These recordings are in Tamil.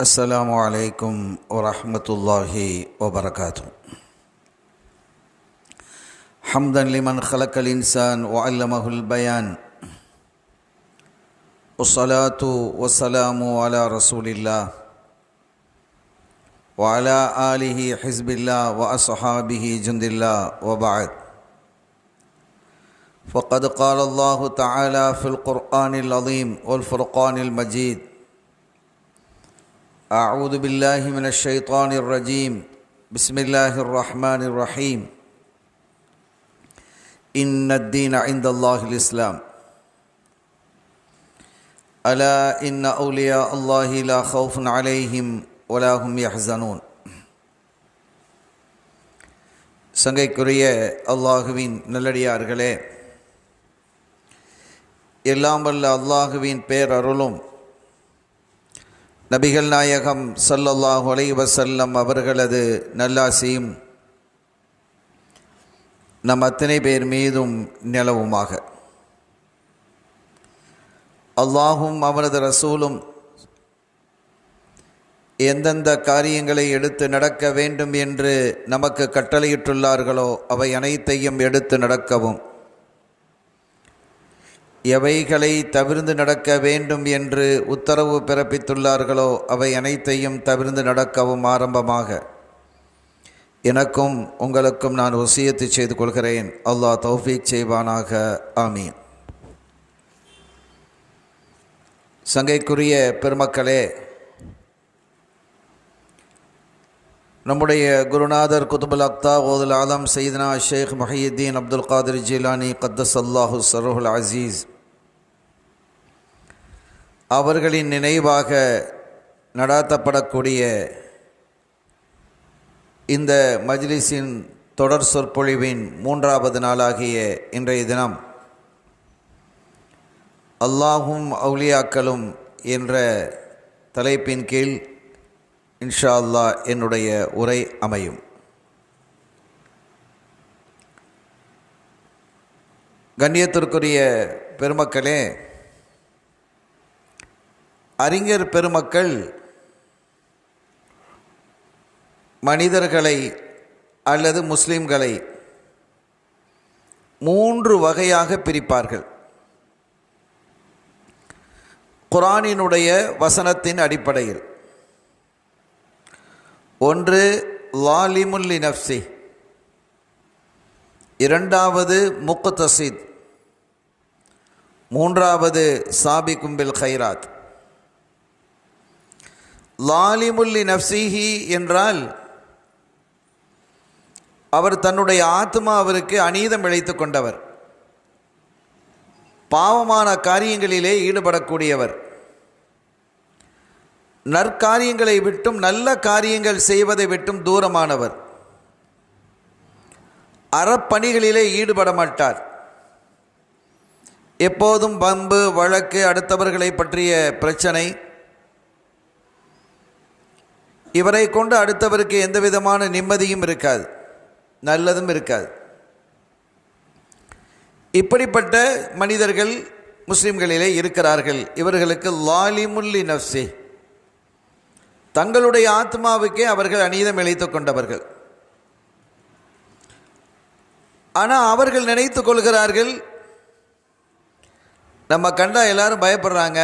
السلام عليكم ورحمة الله وبركاته. حمدا لمن خلق الإنسان وعلمه البيان، والصلاة والسلام على رسول الله وعلى آله حزب الله وأصحابه جند الله، وبعد. فقد قال الله تعالى في القرآن العظيم والفرقان المجيد: أعوذ بالله من الشيطان الرجيم، بسم الله الرحمن الرحيم. إن الدين عند الله الإسلام، ألا إن أولياء الله لا خوف عليهم ولا هم يحزنون. சங்கைக்குரிய அல்லாஹுவின் நல்லடியார்களே, எல்லாம் வல்ல அல்லாஹுவின் பேரருளும் நபிகள் நாயகம் ஸல்லல்லாஹு அலைஹி வஸல்லம் அவர்களது நல்லாசியும் நம் அத்தனை பேர் மீதும் நிலவுமாக. அல்லாஹும் அவனது ரசூலும் எந்தெந்த காரியங்களை எடுத்து நடக்க வேண்டும் என்று நமக்கு கட்டளையிட்டுள்ளார்களோ அவை அனைத்தையும் எடுத்து நடக்கவும், எவைகளை தவிர்ந்து நடக்க வேண்டும் என்று உத்தரவு பிறப்பித்துள்ளார்களோ அவை அனைத்தையும் தவிர்ந்து நடக்கவும் ஆரம்பமாக எனக்கும் உங்களுக்கும் நான் வசியத்து செய்து கொள்கிறேன். அல்லாஹ் தௌஃபீக் செய்வானாக. ஆமீன். சங்கைக்குரிய பெருமக்களே, நம்முடைய குருநாதர் குதுபுல் அக்தாவுல் ஆலம் சையதுனா ஷேக் முஹையுத்தீன் அப்துல் காதிர் ஜீலானி கத்தஸல்லாஹு ஸர்ருல் அஸீஸ் அவர்களின் நினைவாக நடாத்தப்படக்கூடிய இந்த மஜ்லிஸின் தொடர் சொற்பொழிவின் 3வது நாளாகிய இன்றைய தினம் அல்லாஹும் அவுலியாக்களும் என்ற தலைப்பின் கீழ் இன்ஷா அல்லாஹ் என்னுடைய உரை அமையும். கண்ணியத்திற்குரிய பெருமக்களே, அறிஞர் பெருமக்கள் மனிதர்களை அல்லது முஸ்லிம்களை 3 வகையாக பிரிப்பார்கள். குர்ஆனினுடைய வசனத்தின் அடிப்படையில் ஒன்று லாலிமுல் லினஃப்ஸி, இரண்டாவது முக்தஸித், மூன்றாவது சாபிகும் பில் கைராத். லாலிமுல் லினஃப்ஸிஹி என்றால் அவர் தன்னுடைய ஆத்மாவிற்கு அநீதம் இழைத்து கொண்டவர், பாவமான காரியங்களிலே ஈடுபடக்கூடியவர், நற்காரியங்களை விட்டும் நல்ல காரியங்கள் செய்வதை விட்டும் தூரமானவர், அறப்பணிகளிலே ஈடுபட மாட்டார், எப்போதும் வம்பு வழக்கு, அடுத்தவர்களை பற்றிய பிரச்சனை, இவரை கொண்டு அடுத்தவருக்கு எந்த விதமான நிம்மதியும் இருக்காது, நல்லதும் இருக்காது. இப்படிப்பட்ட மனிதர்கள் முஸ்லிம்களிலே இருக்கிறார்கள். இவர்களுக்கு லாலிமுல் லினஃப்ஸி, தங்களுடைய ஆத்மாவுக்கே அவர்கள் அநீதம் இழைத்து கொண்டவர்கள். ஆனால் அவர்கள் நினைத்து கொள்கிறார்கள், நம்ம கண்டா எல்லாரும் பயப்படுறாங்க.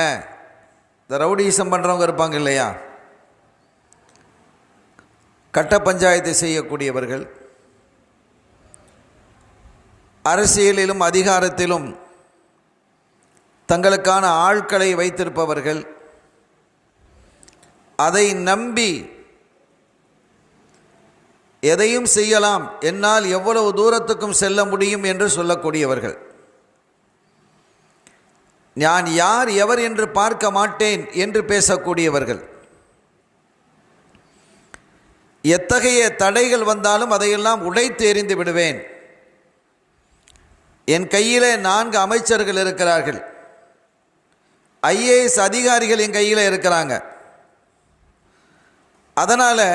இந்த ரவுடிசம் பண்ணுறவங்க இருப்பாங்க இல்லையா, கட்ட பஞ்சாயத்து செய்யக்கூடியவர்கள், அரசியலிலும் அதிகாரத்திலும் தங்களுக்கான ஆட்களை வைத்திருப்பவர்கள், அதை நம்பி எதையும் செய்யலாம், என்னால் எவ்வளவு தூரத்துக்கும் செல்ல முடியும் என்று சொல்லக்கூடியவர்கள், நான் யார் எவர் என்று பார்க்க மாட்டேன் என்று பேசக்கூடியவர்கள், எத்தகைய தடைகள் வந்தாலும் அதையெல்லாம் உடைத்து எறிந்து விடுவேன், என் கையில் 4 அமைச்சர்கள் இருக்கிறார்கள், IAS அதிகாரிகள் என் கையில் இருக்கிறாங்க, அதனால்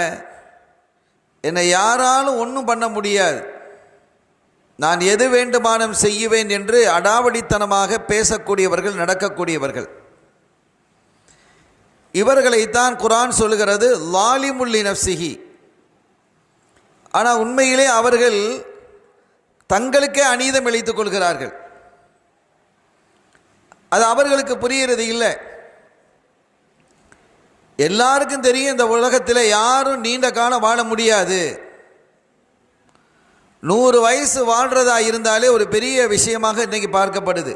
என்னை யாராலும் ஒன்றும் பண்ண முடியாது, நான் எது வேண்டுமானும் செய்வேன் என்று அடாவடித்தனமாக பேசக்கூடியவர்கள், நடக்கக்கூடியவர்கள். இவர்களைத்தான் குர்ஆன் சொல்கிறது லாலிமுல் லினஃப்ஸிஹி. ஆனால் உண்மையிலே அவர்கள் தங்களுக்கே அநீதம் இழைத்துக் கொள்கிறார்கள். அது அவர்களுக்கு புரிகிறது இல்லை. எல்லாருக்கும் தெரியும், இந்த உலகத்தில் யாரும் நீண்ட காலம் வாழ முடியாது. 100 வயசு வாழ்றதா இருந்தாலே ஒரு பெரிய விஷயமாக இன்னைக்கு பார்க்கப்படுது.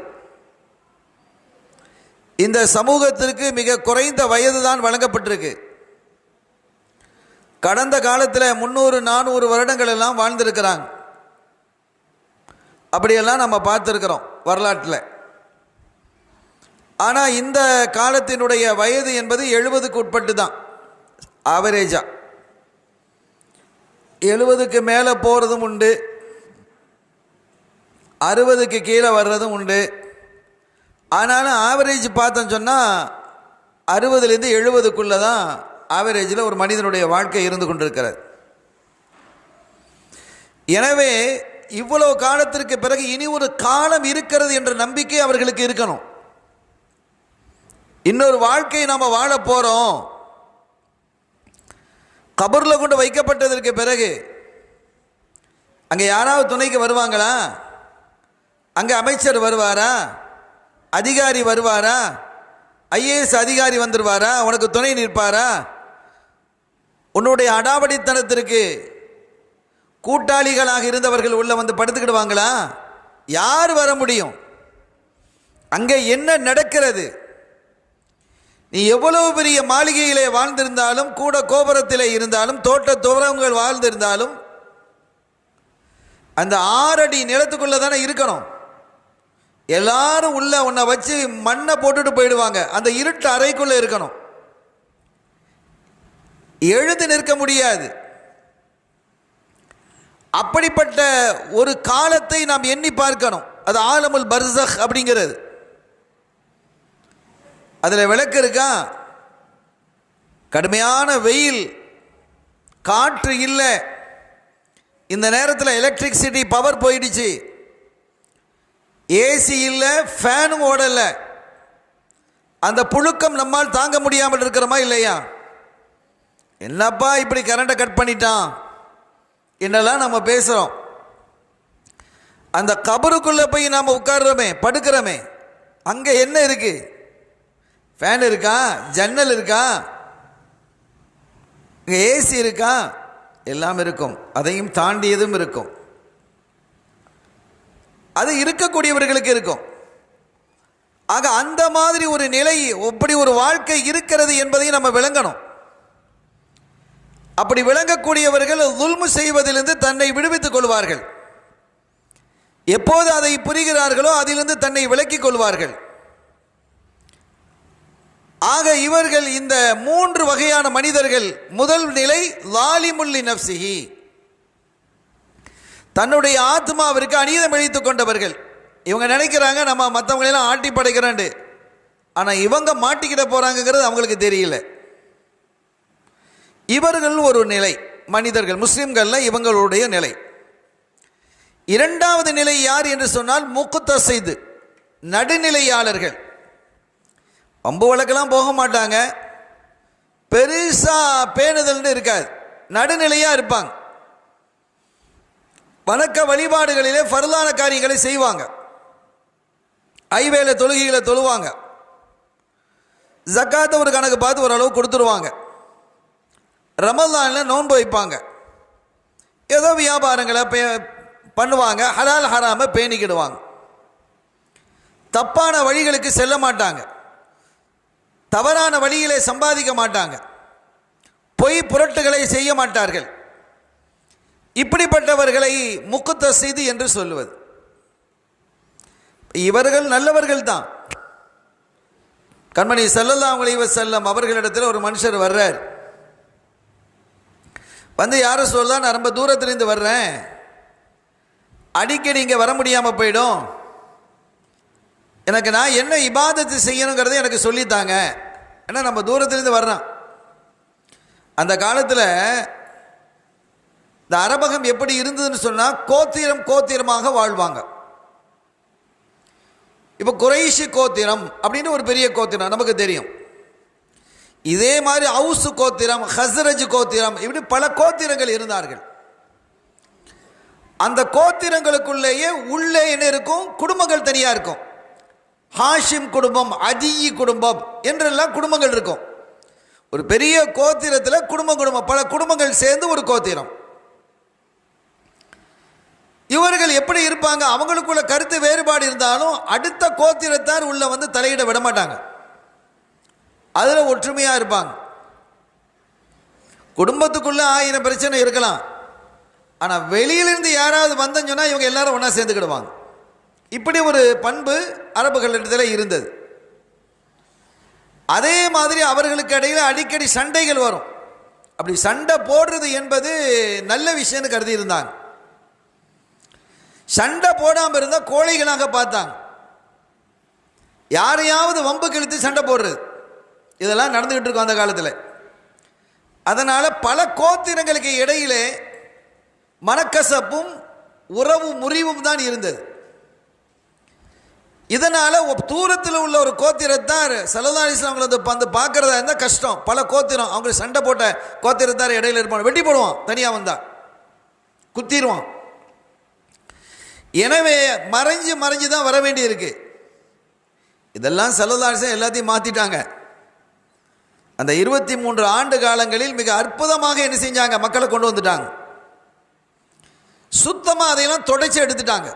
இந்த சமூகத்திற்கு மிக குறைந்த வயது தான் வழங்கப்பட்டிருக்கு. கடந்த காலத்தில் 300-400 வருடங்கள் எல்லாம் வாழ்ந்திருக்கிறாங்க. அப்படியெல்லாம் நம்ம பார்த்துருக்கிறோம் வரலாற்றில். ஆனால் இந்த காலத்தினுடைய வயது என்பது 70க்கு உட்பட்டு தான் ஆவரேஜா. 70க்கு மேலே போகிறதும் உண்டு, 60க்கு கீழே வர்றதும் உண்டு. ஆனாலும் ஆவரேஜ் பார்த்தோன்னு சொன்னால் 60லேருந்து 70க்குள்ளே தான் ஆவரேஜில் ஒரு மனிதனுடைய வாழ்க்கை இருந்து கொண்டிருக்கிறது. எனவே இவ்வளவு காலத்திற்கு பிறகு இனி ஒரு காலம் இருக்கிறது என்ற நம்பிக்கை அவர்களுக்கு இருக்கணும். இன்னொரு வாழ்க்கையை நாம் வாழ போகிறோம். கபரில் கொண்டு வைக்கப்பட்டதற்கு பிறகு அங்கே யாராவது துணைக்கு வருவாங்களா? அங்கே அமைச்சர் வருவாரா? அதிகாரி வருவாரா? ஐஏஎஸ் அதிகாரி வந்துடுவாரா? உனக்கு துணை நிற்பாரா? உன்னுடைய அடாவடித்தனத்திற்கு கூட்டாளிகளாக இருந்தவர்கள் உள்ள வந்து படுத்துக்கிடுவாங்களா? யார் வர முடியும்? அங்கே என்ன நடக்கிறது? நீ எவ்வளவு பெரிய மாளிகையிலே வாழ்ந்திருந்தாலும், கூட கோபுரத்திலே இருந்தாலும், தோட்ட துவரங்கள் வாழ்ந்திருந்தாலும், அந்த 6 அடி நிலத்துக்குள்ளே தானே இருக்கணும். எல்லாரும் உள்ள உன்னை வச்சு மண்ணை போட்டுட்டு போயிடுவாங்க. அந்த இருட்டு அறைக்குள்ளே இருக்கணும். எழுந்து நிற்க முடியாது. அப்படிப்பட்ட ஒரு காலத்தை நாம் எண்ணி பார்க்கணும். அது ஆலமுல் பர்ஸக் அப்படிங்கிறது. அதில் விளக்கு இருக்கா? கடுமையான வெயில், காற்று இல்லை. இந்த நேரத்தில் எலக்ட்ரிசிட்டி பவர் போயிடுச்சு. ஏசி இல்லை, ஃபேனும் ஓடலை. அந்த புழுக்கம் நம்மால் தாங்க முடியாமல் இருக்கிறோமா இல்லையா? என்னப்பா இப்படி கரண்ட்டை கட் பண்ணிட்டான் என்னெல்லாம் நம்ம பேசுகிறோம். அந்த கபருக்குள்ளே போய் நாம் உட்கார்றோமே, படுக்கிறோமே, அங்கே என்ன இருக்கு? ஃபேன் இருக்கா? ஜன்னல் இருக்கா? இங்கே ஏசி இருக்கா? எல்லாம் இருக்கும். அதையும் தாண்டியதும் இருக்கும். அது இருக்கக்கூடியவர்களுக்கு இருக்கும். ஆக அந்த மாதிரி ஒரு நிலை, அப்படி ஒரு வாழ்க்கை இருக்கிறது என்பதை நம்ம விளங்கணும். அப்படி விளங்கக்கூடியவர்கள் துல்மு செய்வதிலிருந்து தன்னை விடுவித்துக் கொள்வார்கள். எப்போது அதை புரிகிறார்களோ அதிலிருந்து தன்னை விலக்கிக் கொள்வார்கள். ஆக இவர்கள் இந்த 3 வகையான மனிதர்கள். முதல் நிலை லாலிமுல் லினஃப்ஸிஹி, தன்னுடைய ஆத்மாவிற்கு அநீதம் இழைத்துக் கொண்டவர்கள். இவங்க நினைக்கிறாங்க நம்ம மற்றவங்களெல்லாம் ஆட்டி படைக்கிறாண்டு. ஆனால் இவங்க மாட்டிக்கிட போகிறாங்கிறது அவங்களுக்கு தெரியல. இவர்கள் ஒரு நிலை மனிதர்கள், முஸ்லிம்களில் இவங்களுடைய நிலை. இரண்டாவது நிலை யார் என்று சொன்னால் முக்தஸித், நடுநிலையாளர்கள். வம்பு வழக்கெல்லாம் போக மாட்டாங்க, பெருசாக பேணுதல்னு இருக்காது, நடுநிலையாக இருப்பாங்க. வணக்க வழிபாடுகளிலே ஃபர்லான காரியங்களை செய்வாங்க. ஐவேளை தொழுகைகளை தொழுவாங்க. ஜக்காத்தை ஒரு கணக்கு பார்த்து ஓரளவு கொடுத்துருவாங்க. ரமலானில் நோன்பு வைப்பாங்க. ஏதோ வியாபாரங்களை பண்ணுவாங்க. ஹலால் ஹராமை பேணிக்கிடுவாங்க. தப்பான வழிகளுக்கு செல்ல மாட்டாங்க. தவறான வழியிலே சம்பாதிக்க மாட்டாங்க. பொய் புரட்டுகளை செய்ய மாட்டார்கள். இப்படிப்பட்டவர்களை முக்தஸித் என்று சொல்லுவது. இவர்கள் நல்லவர்கள் தான். கண்மணி ஸல்லல்லாஹு அலைஹி வஸல்லம் அவர்களிடத்தில் ஒரு மனுஷர் வர்றார். வந்து யாரை சொல்லலாம், நான் ரொம்ப தூரத்திலிருந்து வர்றேன், அடிக்கடி இங்கே வர முடியாமல் போயிடும், எனக்கு நான் என்ன இபாதத்து செய்யணுங்கிறத எனக்கு சொல்லித்தாங்க. ஏன்னா நம்ம தூரத்திலிருந்து வர்றோம். அந்த காலத்தில் இந்த அரபகம் எப்படி இருந்ததுன்னு சொன்னால் கோத்திரம் கோத்திரமாக வாழ்வாங்க. இப்போ குறைஷி கோத்திரம் அப்படின்னு ஒரு பெரிய கோத்திரம் நமக்கு தெரியும். இதே மாதிரி அவுசு கோத்திரம், ஹஸ்ரஜ் கோத்திரம், இப்படி பல கோத்திரங்கள் இருந்தார்கள். அந்த கோத்திரங்களுக்குள்ளேயே உள்ளே என்ன இருக்கும்? குடும்பங்கள் தனியாக இருக்கும். ஹாஷிம் குடும்பம், அஜியி குடும்பம் என்றெல்லாம் குடும்பங்கள் இருக்கும். ஒரு பெரிய கோத்திரத்தில் குடும்பம் பல குடும்பங்கள் சேர்ந்து ஒரு கோத்திரம். இவர்கள் எப்படி இருப்பாங்க? அவங்களுக்குள்ள கருத்து வேறுபாடு இருந்தாலும் அடுத்த கோத்திரத்தார் உள்ள வந்து தலையிட விட மாட்டாங்க. அதில் ஒற்றுமையாக இருப்பாங்க. குடும்பத்துக்குள்ள 1000 பிரச்சனை இருக்கலாம், ஆனால் வெளியிலிருந்து யாராவது வந்தன்னு சொன்னால் இவங்க எல்லாரும் ஒன்றா சேர்ந்துக்கிடுவாங்க. இப்படி ஒரு பண்பு அரபுகளிடத்தில் இருந்தது. அதே மாதிரி அவர்களுக்கு இடையில் அடிக்கடி சண்டைகள் வரும். அப்படி சண்டை போடுறது என்பது நல்ல விஷயம்னு கருதி இருந்தாங்க. சண்டை போடாமல் இருந்தால் கோழைகளாக பார்த்தாங்க. யாரையாவது வம்பு கிழித்து சண்டை போடுறது, இதெல்லாம் நடந்துகிட்டு இருக்கும் அந்த காலத்தில். அதனால் பல கோத்திரங்களுக்கு இடையிலே மனக்கசப்பும் உறவு முறிவும் தான் இருந்தது. இதனால் தூரத்தில் உள்ள ஒரு கோத்திரத்தார் ஸல்லல்லாஹு அலைஹி வஸல்லம் வந்து பார்க்கறதா இருந்தால் கஷ்டம். பல கோத்திரம் அவங்களுக்கு சண்டை போட்ட கோத்திரத்தார் இடையில இருப்பான், வெட்டி போடுவான், தனியாக வந்தா குத்திடுவான். எனவே மறைஞ்சு தான் வர வேண்டி இருக்கு. இதெல்லாம் ஸல்லல்லாஹு அலைஹி வஸல்லம் எல்லாத்தையும் மாற்றிட்டாங்க. அந்த 23 ஆண்டு காலங்களில் மிக அற்புதமாக என்ன செஞ்சாங்க? மக்களை கொண்டு வந்துட்டாங்க. சுத்தமாக அதையெல்லாம் தொடச்சி எடுத்துட்டாங்க.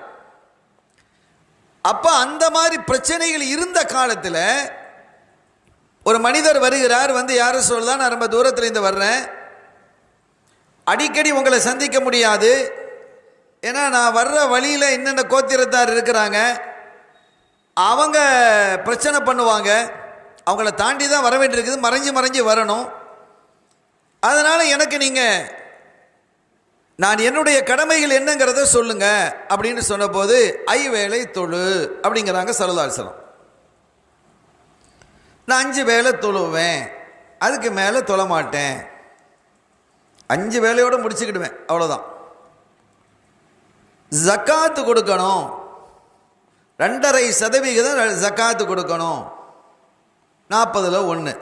அப்போ அந்த மாதிரி பிரச்சனைகள் இருந்த காலத்தில் ஒரு மனிதர் வருகிறார், வந்து யாரும் சொல்லலாம், நான் ரொம்ப தூரத்தில் இருந்து வர்றேன், அடிக்கடி உங்களை சந்திக்க முடியாது, ஏன்னா நான் வர்ற வழியில் என்னென்ன கோத்திரத்தார் இருக்கிறாங்க, அவங்க பிரச்சனை பண்ணுவாங்க, அவங்கள தாண்டி தான் வர வேண்டியிருக்குது, மறைஞ்சு வரணும். அதனால் எனக்கு நீங்கள் நான் என்னுடைய கடமைகள் என்னங்கிறத சொல்லுங்க அப்படின்னு சொன்னபோது ஐவேளை தொழு அப்படிங்கிறாங்க ஸல்லல்லாஹு அலைஹி வஸல்லம். நான் 5 வேளை தொழுவேன், அதுக்கு மேலே தொழ மாட்டேன், 5 வேளையோடு முடிச்சுக்கிடுவேன், அவ்வளோதான். ஜக்காத்து கொடுக்கணும், 2.5% ஜக்காத்து கொடுக்கணும். 40ல் 1,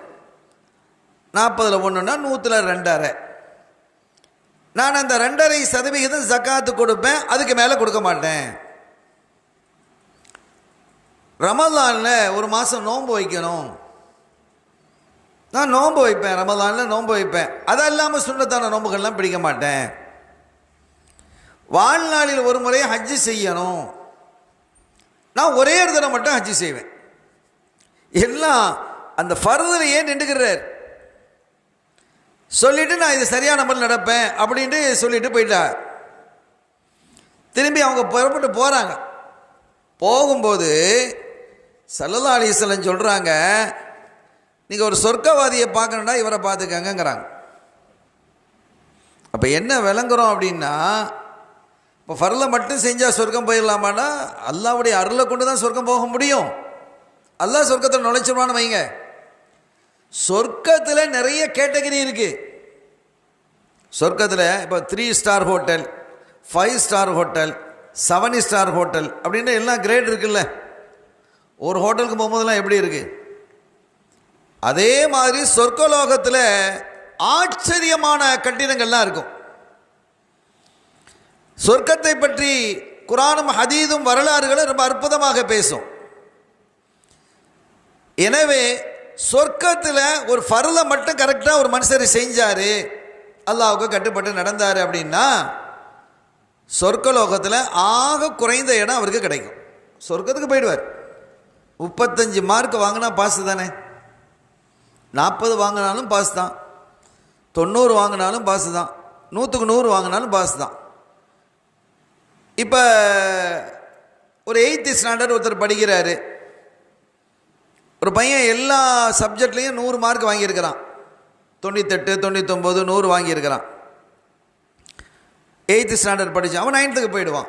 40ல் 1ன்னா 100ல் 2.5. நான் அந்த 2.5% ஜக்காத்து கொடுப்பேன், அதுக்கு மேலே கொடுக்க மாட்டேன். ரமலானில் ஒரு மாதம் நோன்பு வைக்கணும், நான் நோன்பு வைப்பேன், ரமலானில் நோன்பு வைப்பேன், அது இல்லாமல் சுன்னத்தான நோன்புகள்லாம் பிடிக்க மாட்டேன். வாழ்நாளில் ஒரு முறை ஹஜ்ஜு செய்யணும், நான் ஒரே ஒரு தடவை மட்டும் ஹஜ்ஜு செய்வேன். எல்லாம் அந்த ஃபர்தில் ஏன் நின்றுக்கிறார் சொல்லிட்டு நான் இது சரியான முறையில் நடப்பேன் அப்படின்ட்டு சொல்லிட்டு போயிட்டார். திரும்பி அவங்க புறப்பட்டு போகிறாங்க. போகும்போது ஸல்லல்லாஹு அலைஹி வஸல்லம் சொல்கிறாங்க, நீங்கள் ஒரு சொர்க்கவாதியை பார்க்கணுன்னா இவரை பார்த்துக்கங்கிறாங்க. அப்போ என்ன விளங்குறோம் அப்படின்னா, இப்போ ஃபர்லை மட்டும் செஞ்சால் சொர்க்கம் போயிடலாமான்னா அல்லாஹ்வுடைய அருளை கொண்டு தான் சொர்க்கம் போக முடியும். அல்லாஹ் சொர்க்கத்தில் நுழைச்சிருவான்னு வைங்க. சொர்க்கத்தில் நிறைய கேட்டகரி இருக்குது. சொர்க்கத்தில் இப்போ 3 star hotel, 5 star hotel, 7 star hotel அப்படின்னு எல்லாம் கிரேட் இருக்குல்ல. ஒரு ஹோட்டலுக்கு போகும்போதெல்லாம் எப்படி இருக்குது, அதே மாதிரி சொர்க்கலோகத்தில் ஆச்சரியமான கட்டிடங்கள்லாம் இருக்கும். சொர்க்கத்தை பற்றி குர்ஆனும் ஹதீஸும் வரலாறுகளும் ரொம்ப அற்புதமாக பேசும். எனவே சொர்க்கத்தில் ஒரு ஃபர்லை மட்டும் கரெக்டாக ஒரு மனுஷர் செஞ்சார், அல்லாஹ்வுக்கு கட்டுப்பட்டு நடந்தார் அப்படின்னா சொர்க்கலோகத்தில் ஆக குறைந்த இடம் அவருக்கு கிடைக்கும். சொர்க்கத்துக்கு போயிடுவார். 35 மார்க் வாங்கினா பாஸ் தானே, 40 வாங்கினாலும் பாஸ் தான், 90 வாங்கினாலும் பாஸ் தான், 100க்கு 100 வாங்கினாலும் பாஸ் தான். இப்போ ஒரு 8th ஸ்டாண்டர்ட் ஒருத்தர் படிக்கிறாரு, ஒரு பையன் எல்லா சப்ஜெக்ட்லேயும் 100 மார்க் வாங்கியிருக்கிறான், 98, 99, 100 வாங்கியிருக்கிறான். 8th ஸ்டாண்டர்ட் படித்தான், அவன் 9th போயிடுவான்.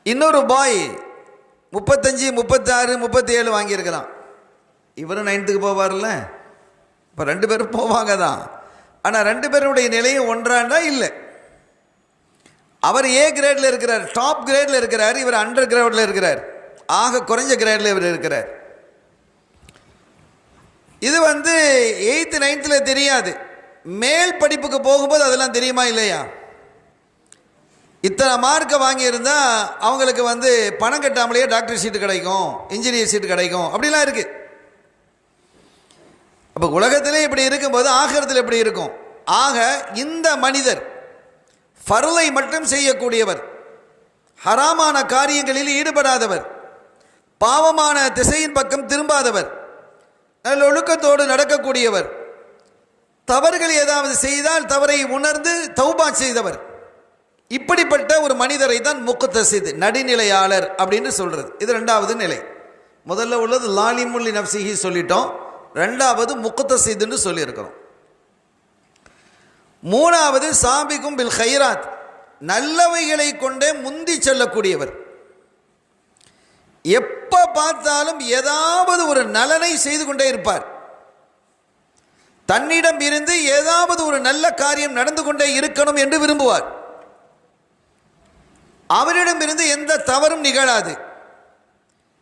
இன்னொரு பாய் 35, 36, 37 வாங்கியிருக்கிறான், இவரும் 9th போவார்ல. இப்போ 2 பேரும் போவாங்க தான், ஆனால் 2 பேருடைய நிலையும் ஒன்றாண்டா இல்லை. அவர் ஏ கிரேடில் இருக்கிறார், டாப் கிரேடில் இருக்கிறார், இவர் அண்டர் கிரேடில் இருக்கிறார், ஆக குறைஞ்ச கிரேடில் இவர் இருக்கிறார். இது 8th 9th தெரியாது, மேல் படிப்புக்கு போகும்போது அதெல்லாம் தெரியுமா இல்லையா? இத்தனை மார்க்கை வாங்கியிருந்தா அவங்களுக்கு பணம் கட்டாமலேயே டாக்டர் சீட்டு கிடைக்கும், இன்ஜினியர் சீட்டு கிடைக்கும், அப்படிலாம் இருக்கு. அப்போ உலகத்திலே இப்படி இருக்கும்போது ஆகிரத்தில் எப்படி இருக்கும்? ஆக இந்த மனிதர் ஃபர்லை மட்டும் செய்யக்கூடியவர், ஹராமான காரியங்களில் ஈடுபடாதவர், பாவமான திசையின் பக்கம் திரும்பாதவர், நல்ல ஒழுக்கத்தோடு நடக்கக்கூடியவர், தவறுகள் ஏதாவது செய்தால் தவறை உணர்ந்து தௌபா செய்தவர், இப்படிப்பட்ட ஒரு மனிதரை தான் முக்தஸித், நடுநிலையாளர் அப்படின்னு சொல்றது. இது 2வது நிலை. முதல்ல உள்ளது லாலிமுல்லி நப்சிஹி சொல்லிட்டோம், 2வது முக்தஸித்னு சொல்லியிருக்கிறோம். 3வது சாபிகும் பில் ஹைராத், நல்லவைகளை கொண்டே முந்தி செல்லக்கூடியவர். எப்ப பார்த்தாலும் ஏதாவது ஒரு நலனை செய்து கொண்டே இருப்பார். தன்னிடம் இருந்து ஏதாவது ஒரு நல்ல காரியம் நடந்து கொண்டே இருக்கணும் என்று விரும்புவார். அவரிடமிருந்து எந்த தவறும் நிகழாது.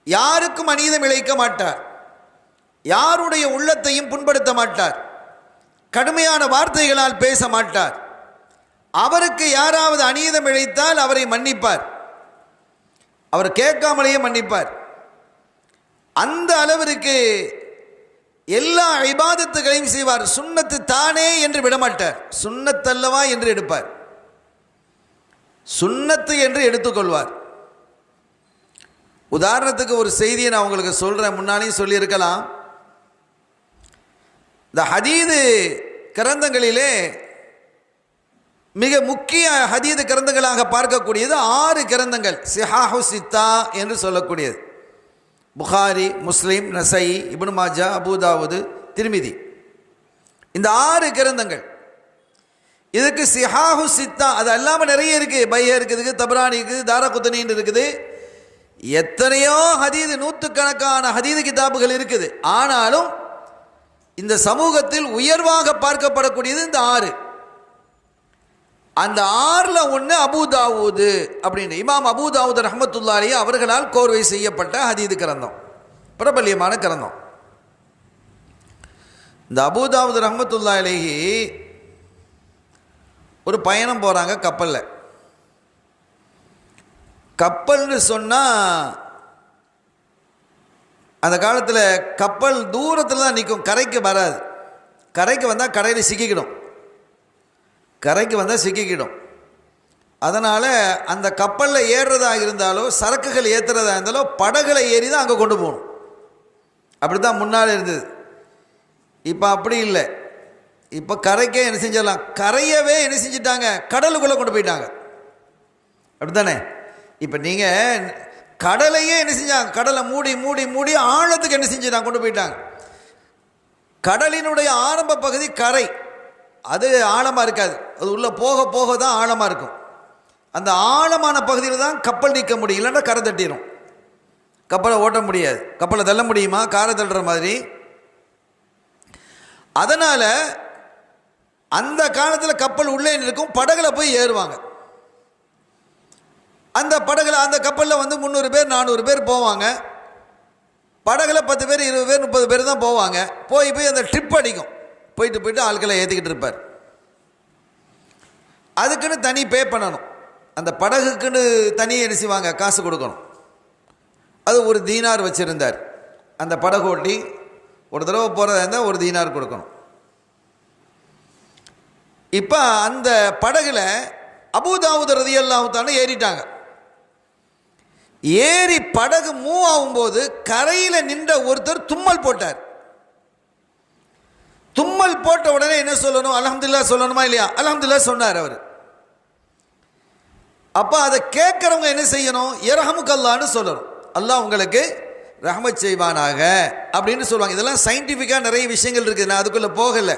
யாருக்கும் அநீதம் இழைக்க மாட்டார், யாருடைய உள்ளத்தையும் புண்படுத்த மாட்டார், கடுமையான வார்த்தைகளால் பேச மாட்டார். அவருக்கு யாராவது அநீதம் இழைத்தால் அவரை மன்னிப்பார், அவர் கேட்காமலேயே மன்னிப்பார். அந்த அளவிற்கு எல்லா இபாதத்துகளையும் செய்வார். சுன்னத்து தானே என்று விடமாட்டார், சுன்னத்தல்லவா என்று எடுப்பார், சுன்னத்து என்று எடுத்துக்கொள்வார். உதாரணத்துக்கு ஒரு செய்தியை நான் உங்களுக்கு சொல்றேன், முன்னாலேயும் சொல்லியிருக்கலாம். இந்த ஹதீது கிரந்தங்களிலே மிக முக்கிய ஹதீது கிரந்தங்களாக பார்க்கக்கூடியது 6 கிரந்தங்கள், சிஹாஹு சித்தா என்று சொல்லக்கூடியது. புகாரி, முஸ்லிம், நசை, இப்னு மாஜா, அபூதாவுது, திர்மிதி, இந்த 6 கிரந்தங்கள். இதுக்கு சிஹாஹு சித்தா, அது அல்லாமல் நிறைய இருக்கு, பைஹ இருக்குது, தப்ரானி இருக்குது, தாரகுத்னின்னு இருக்குது, எத்தனையோ ஹதீது, 100கணக்கான ஹதீது கிதாபுகள் இருக்குது. ஆனாலும் இந்த சமூகத்தில் உயர்வாக பார்க்கப்படக்கூடியது இந்த 6. அந்த 6ல் ஒன்று அபூதாவூது அப்படின்னு, இமாம் அபூதாவூத் ரஹ்மத்துல்லாஹி அலைஹி அவர்களால் கோர்வை செய்யப்பட்ட ஹதீது கிரந்தம், பிரபல்யமான கிரந்தம். இந்த அபூதாவூத் ரஹ்மத்துல்லாஹி அலைஹி ஒரு பயணம் போகிறாங்க கப்பலில். கப்பல்னு சொன்னால் அந்த காலத்தில் கப்பல் தூரத்தில் தான் நிற்கும், கரைக்கு வராது. கரைக்கு வந்தால் கரையில் சிக்கிக்கிடும், கரைக்கு வந்தால் சிக்கிக்கிடும். அதனால் அந்த கப்பலில் ஏறுறதாக இருந்தாலோ சரக்குகள் ஏற்றுறதா இருந்தாலோ படகுகளை ஏறி தான் அங்கே கொண்டு போகணும். அப்படி தான் முன்னால் இருந்தது. இப்போ அப்படி இல்லை. இப்போ கரைக்கே என்ன செஞ்சிடலாம், கரையவே என்ன செஞ்சிட்டாங்க, கடலுக்குள்ளே கொண்டு போயிட்டாங்க. அப்படி தானே? இப்போ நீங்கள் கடலையே என்ன செஞ்சாங்க, கடலை மூடி மூடி மூடி ஆழத்துக்கு என்ன செஞ்சுட்டாங்க, கொண்டு போயிட்டாங்க. கடலினுடைய ஆரம்ப பகுதி கரை, அது ஆழமாக இருக்காது, அது உள்ளே போக போக தான் ஆழமாக இருக்கும். அந்த ஆழமான பகுதியில் தான் கப்பல் நிற்க முடியும், இல்லைன்னா கரை தட்டிடும். கப்பலை ஓட்ட முடியாது. கப்பலை தள்ள முடியுமா, காரை தள்ளுற மாதிரி. அதனால் அந்த காலத்தில் கப்பல் உள்ளே இருக்கும், படகுல போய் ஏறுவாங்க. அந்த படகுல, அந்த கப்பலில் 300 பேர் 400 பேர் போவாங்க. படகுல 10 பேர் 20 பேர் 30 பேர் தான் போவாங்க. போய் அந்த ட்ரிப் அடிக்கும், போயிட்டு ஆட்களை ஏற்றிக்கிட்டு இருப்பார். அதுக்குன்னு தனி பே பண்ணணும், அந்த படகுக்குன்னு தனி என்ன செய்வாங்க, காசு கொடுக்கணும். அது 1 தீனார் வச்சுருந்தார். அந்த படகு ஓட்டி ஒரு தடவை போகிறதா இருந்தால் 1 தீனார் கொடுக்கணும். இப்போ அந்த படகுல அபூதாவூத் ரலியல்லாஹு தஆலா ஏறிட்டாங்க. ஏறி படகு மூவ் ஆகும்போது கரையில் நின்ற ஒருத்தர் தும்மல் போட்டார். தும்மல் போட்ட உடனே என்ன சொல்லணும், அல்ஹம்துலில்லாஹ் சொல்லணுமா இல்லையா? அல்ஹம்துலில்லாஹ் சொன்னார் அவர். அப்போ அதை கேட்குறவங்க என்ன செய்யணும், யர்ஹமுக்கல்லாஹ்னு சொல்லணும், அல்லாஹ் உங்களுக்கு ரஹ்மத் செய்வானாக அப்படின்னு சொல்லுவாங்க. இதெல்லாம் சயின்டிஃபிக்காக நிறைய விஷயங்கள் இருக்குது, நான் அதுக்குள்ளே போகலை.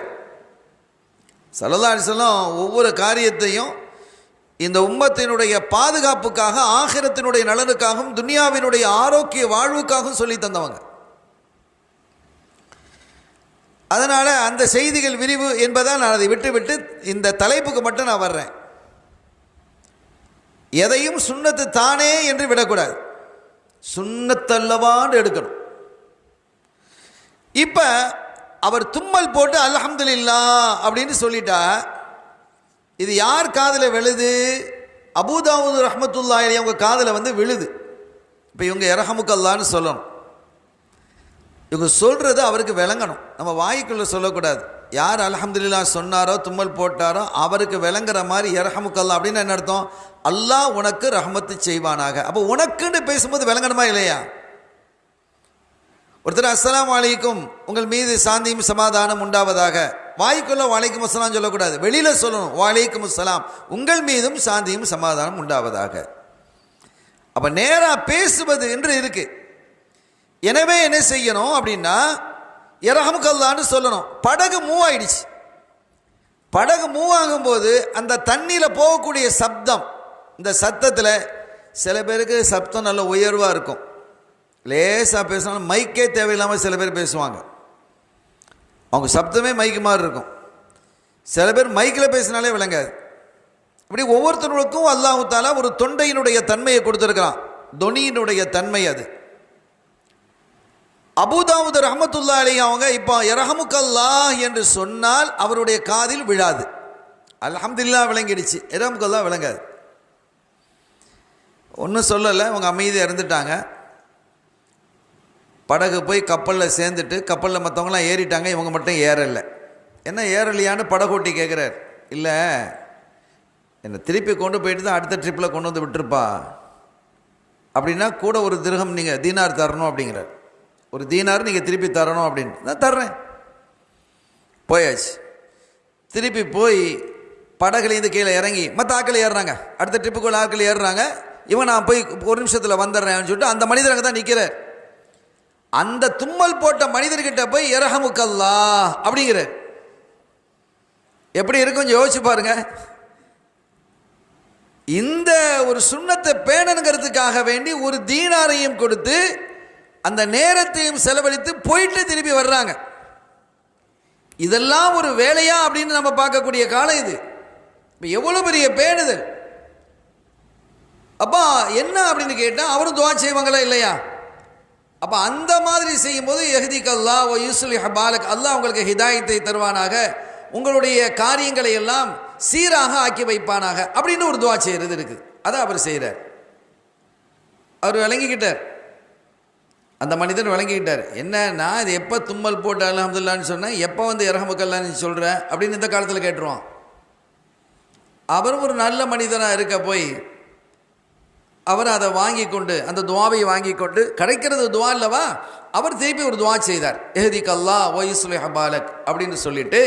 ஸல்லல்லாஹு அலைஹி வஸல்லம் ஒவ்வொரு காரியத்தையும் இந்த உம்மத்தினுடைய பாதுகாப்புக்காக, ஆகிரத்தினுடைய நலனுக்காகவும், துனியாவினுடைய ஆரோக்கிய வாழ்வுக்காகவும் சொல்லி தந்தவங்க. அதனால் அந்த செய்திகள் விரிவு என்பதால் நான் அதை விட்டுவிட்டு இந்த தலைப்புக்கு மட்டும் நான் வர்றேன். எதையும் சுன்னத்து தானே என்று விடக்கூடாது, சுன்னத்தல்லவான்னு எடுக்கணும். இப்போ அவர் தும்மல் போட்டு அல்ஹம்துலில்லாஹ் அப்படின்னு சொல்லிட்டா இது யார் காதில் விழுது? அபூதாவூத் ரஹ்மத்துல்லாஹி அலைஹி அவங்க காதில் வந்து விழுது. இப்போ இவங்க இரஹமுக்கல்லான்னு சொல்லணும். இவங்க சொல்கிறது அவருக்கு விளங்கணும், நம்ம வாய்க்குள்ளே சொல்லக்கூடாது. யார் அல்ஹம்துலில்லாஹ் சொன்னாரோ தும்மல் போட்டாரோ அவருக்கு விளங்குற மாதிரி இரஹமுக்கல்லா அப்படின்னு என்ன அர்த்தம்? அல்லாஹ் உனக்கு ரஹமத்து செய்வானாக. அப்போ உனக்குன்னு பேசும்போது விளங்கணுமா இல்லையா? ஒருத்தர் அஸ்ஸலாமு அலைக்கும் உங்கள் மீது சாந்தியும் சமாதானம் உண்டாவதாக, வாய்க்குள்ள வலைக்கும் அஸ்ஸலாம் சொல்லக்கூடாது, வெளியில் சொல்லணும் வலைக்கும் அஸ்ஸலாம் உங்கள் மீதும் சாந்தியும் சமாதானம் உண்டாவதாக. அப்போ நேராக பேசுவது என்று இருக்கு. எனவே என்ன செய்யணும் அப்படின்னா இரஹமுக்கல்லான்னு சொல்லணும். படகு மூவ் ஆயிடுச்சு. படகு மூவ் ஆகும்போது அந்த தண்ணியில் போகக்கூடிய சப்தம், இந்த சத்தத்தில் சில பேருக்கு சப்தம் நல்ல உயர்வாக இருக்கும், லேசாக பேசினாலும் மைக்கே தேவையில்லாமல் சில பேர் பேசுவாங்க, அவங்க சப்தமே மைக்கு மாதிரி இருக்கும். சில பேர் மைக்கில் பேசினாலே விளங்காது. இப்படி ஒவ்வொருத்தருக்கும் அல்லாஹ் தஆலா ஒரு தொண்டையினுடைய தன்மையை கொடுத்துருக்கிறான், தொனியினுடைய தன்மை அது. அபூதாவூத் ரஹ்மத்துல்லாஹி அலைஹி அவங்க இப்போ இரஹமுக்கல்லாஹ் என்று சொன்னால் அவருடைய காதில் விழாது. அல்ஹம்துலில்லாஹ் விளங்கிடுச்சு, இரஹமுக்கல்லாஹ் விளங்காது. ஒன்றும் சொல்லலை, அவங்க அமைதியாக இருந்துட்டாங்க. படகு போய் கப்பலில் சேர்ந்துட்டு கப்பலில் மற்றவங்களாம் ஏறிட்டாங்க, இவங்க மட்டும் ஏறலை. என்ன ஏறலையான்னு படகோட்டி கேட்குறார். இல்லை, என்னை திருப்பி கொண்டு போயிட்டு தான் அடுத்த ட்ரிப்பில் கொண்டு வந்து விட்டுருப்பா, அப்படின்னா கூட ஒரு திர்ஹம் நீங்கள் தீனார் தரணும் அப்படிங்கிறார். ஒரு தீனார் நீங்கள் திருப்பி தரணும் அப்படின்னு. நான் தர்றேன். போயாச்சு. திருப்பி போய் படகுலேருந்து கீழே இறங்கி மற்ற ஆட்கள் ஏறுறாங்க, அடுத்த ட்ரிப்புக்குள்ள ஆட்கள் ஏறுறாங்க. இவன் நான் போய் ஒரு நிமிஷத்தில் வந்துடுறேன்னு சொல்லிட்டு அந்த மனிதர் அங்கே தான் நிற்கிறார். அந்த தும்மல் போட்ட மனிதர்கிட்ட போய் இரஹமுக்கல்லாஹ் அப்படிங்கிற எப்படி இருக்கும் கொஞ்சம் யோசிச்சு பாருங்க. இந்த ஒரு சுன்னத்தை பேணனுங்கிறதுக்காக வேண்டி ஒரு தீனாரையும் கொடுத்து அந்த நேரத்தையும் செலவழித்து போயிட்டு திருப்பி வர்றாங்க. இதெல்லாம் ஒரு வேலையா அப்படின்னு நம்ம பார்க்கக்கூடிய காலம் இது. இப்போ எவ்வளோ பெரிய பேணுதல். அப்போ என்ன அப்படின்னு கேட்டால் அவரும் துஆ செய்வாங்களா இல்லையா? அப்போ அந்த மாதிரி செய்யும்போது யஹ்திகல்லாஹ் வ யுஸ்லிஹ் பாலக், அல்லாஹ் உங்களுக்கு ஹிதாயத்தை தருவானாக, உங்களுடைய காரியங்களை எல்லாம் சீராக ஆக்கி வைப்பானாக அப்படின்னு ஒரு துஆ செய்கிறது இருக்குது. அதை அவர் செய்கிறார். அவர் விளங்கிக்கிட்டார், அந்த மனிதன் விளங்கிக்கிட்டார். என்னன்னா இது எப்போ தும்மல் போட்டு அல்ஹம்துலில்லாஹ்னு சொன்னேன், எப்போ வந்து இரஹமுக்கல்லாஹ்னு சொல்கிறேன் அப்படின்னு இந்த காலத்தில் கேட்டுருவான். அவரும் ஒரு நல்ல மனிதனாக இருக்க போய் அவர் அதை வாங்கி கொண்டு அந்த துஆவை வாங்கி கொண்டு, கிடைக்கிறது துஆ இல்லவா, அவர் திருப்பி ஒரு துஆ செய்தார், யஹ்திகல்லாஹ் வ யுஸ்லிஹ் பாலக் அப்படின்னு சொல்லிட்டு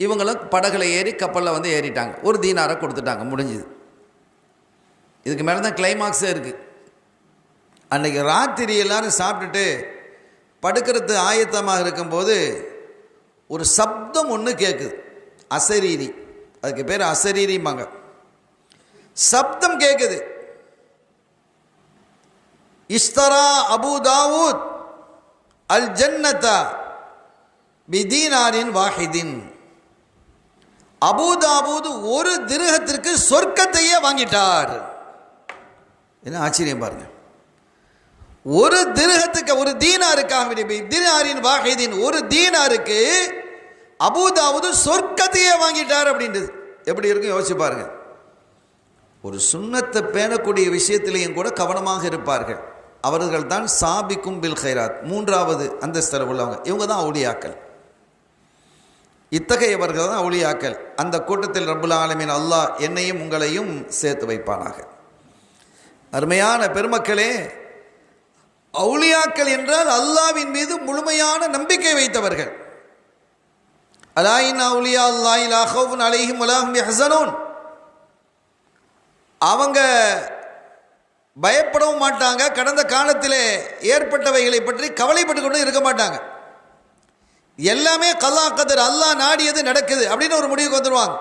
இவங்களும் படகுல ஏறி கப்பலில் வந்து ஏறிட்டாங்க. ஒரு தீனாரை கொடுத்துட்டாங்க, முடிஞ்சுது. இதுக்கு மேலே தான் கிளைமாக்ஸே இருக்குது. அன்றைக்கி ராத்திரி எல்லாரும் சாப்பிட்டுட்டு படுக்கிறது ஆயத்தமாக இருக்கும்போது ஒரு சப்தம் ஒன்று கேட்குது, அசரீரி, அதுக்கு பேர் அசரீரிம்பாங்க. சப்தம் கேட்குது. இஸ்தரா அபு தாவூத் அல் ஜன்னதா பிதீனாரின் வாஹிதின். அபூ தாவூத் ஒரு திர்ஹத்திற்கு சொர்க்கத்தையே வாங்கிட்டார். என்ன ஆச்சரியம் பாருங்க. ஒரு திர்ஹத்துக்கு, ஒரு தீனாருக்காக, தீனாரின் வாஹிதின், ஒரு தீனாருக்கு அபூ தாவூத் சொர்க்கத்தையே வாங்கிட்டார் அப்படின்றது எப்படி இருக்கும் யோசிச்சு பாருங்க. ஒரு சுன்னத்தை பேணக்கூடிய விஷயத்திலையும் கூட கவனமாக இருப்பார்கள். அவர்கள் தான் சாபிக்கும் பில் ஹைராத், மூன்றாவது அந்தஸ்தில் உள்ளவங்க. இவங்க தான் அவுலியாக்கள். இத்தகையவர்கள் தான் அவுலியாக்கள். அந்த கூட்டத்தில் ரப்புல் ஆலமீன் அல்லாஹ் என்னையும் உங்களையும் சேர்த்து வைப்பானாக. அருமையான பெருமக்களே, அவுலியாக்கள் என்றால் அல்லாஹ்வின் மீது முழுமையான நம்பிக்கை வைத்தவர்கள். அலா இன் அவுலியா அல்லாஹி லா ஹவுஃபுன் அலைஹிம் வலா ஹும் யஹ்ஸனூன். அவங்க பயப்படவும் மாட்டாங்க, கடந்த காலத்தில் ஏற்பட்டவைகளை பற்றி கவலைப்பட்டு கொண்டு இருக்க மாட்டாங்க. எல்லாமே கல்லா கதர், அல்லாஹ் நாடியது நடக்குது அப்படின்னு ஒரு முடிவுக்கு வந்துடுவாங்க.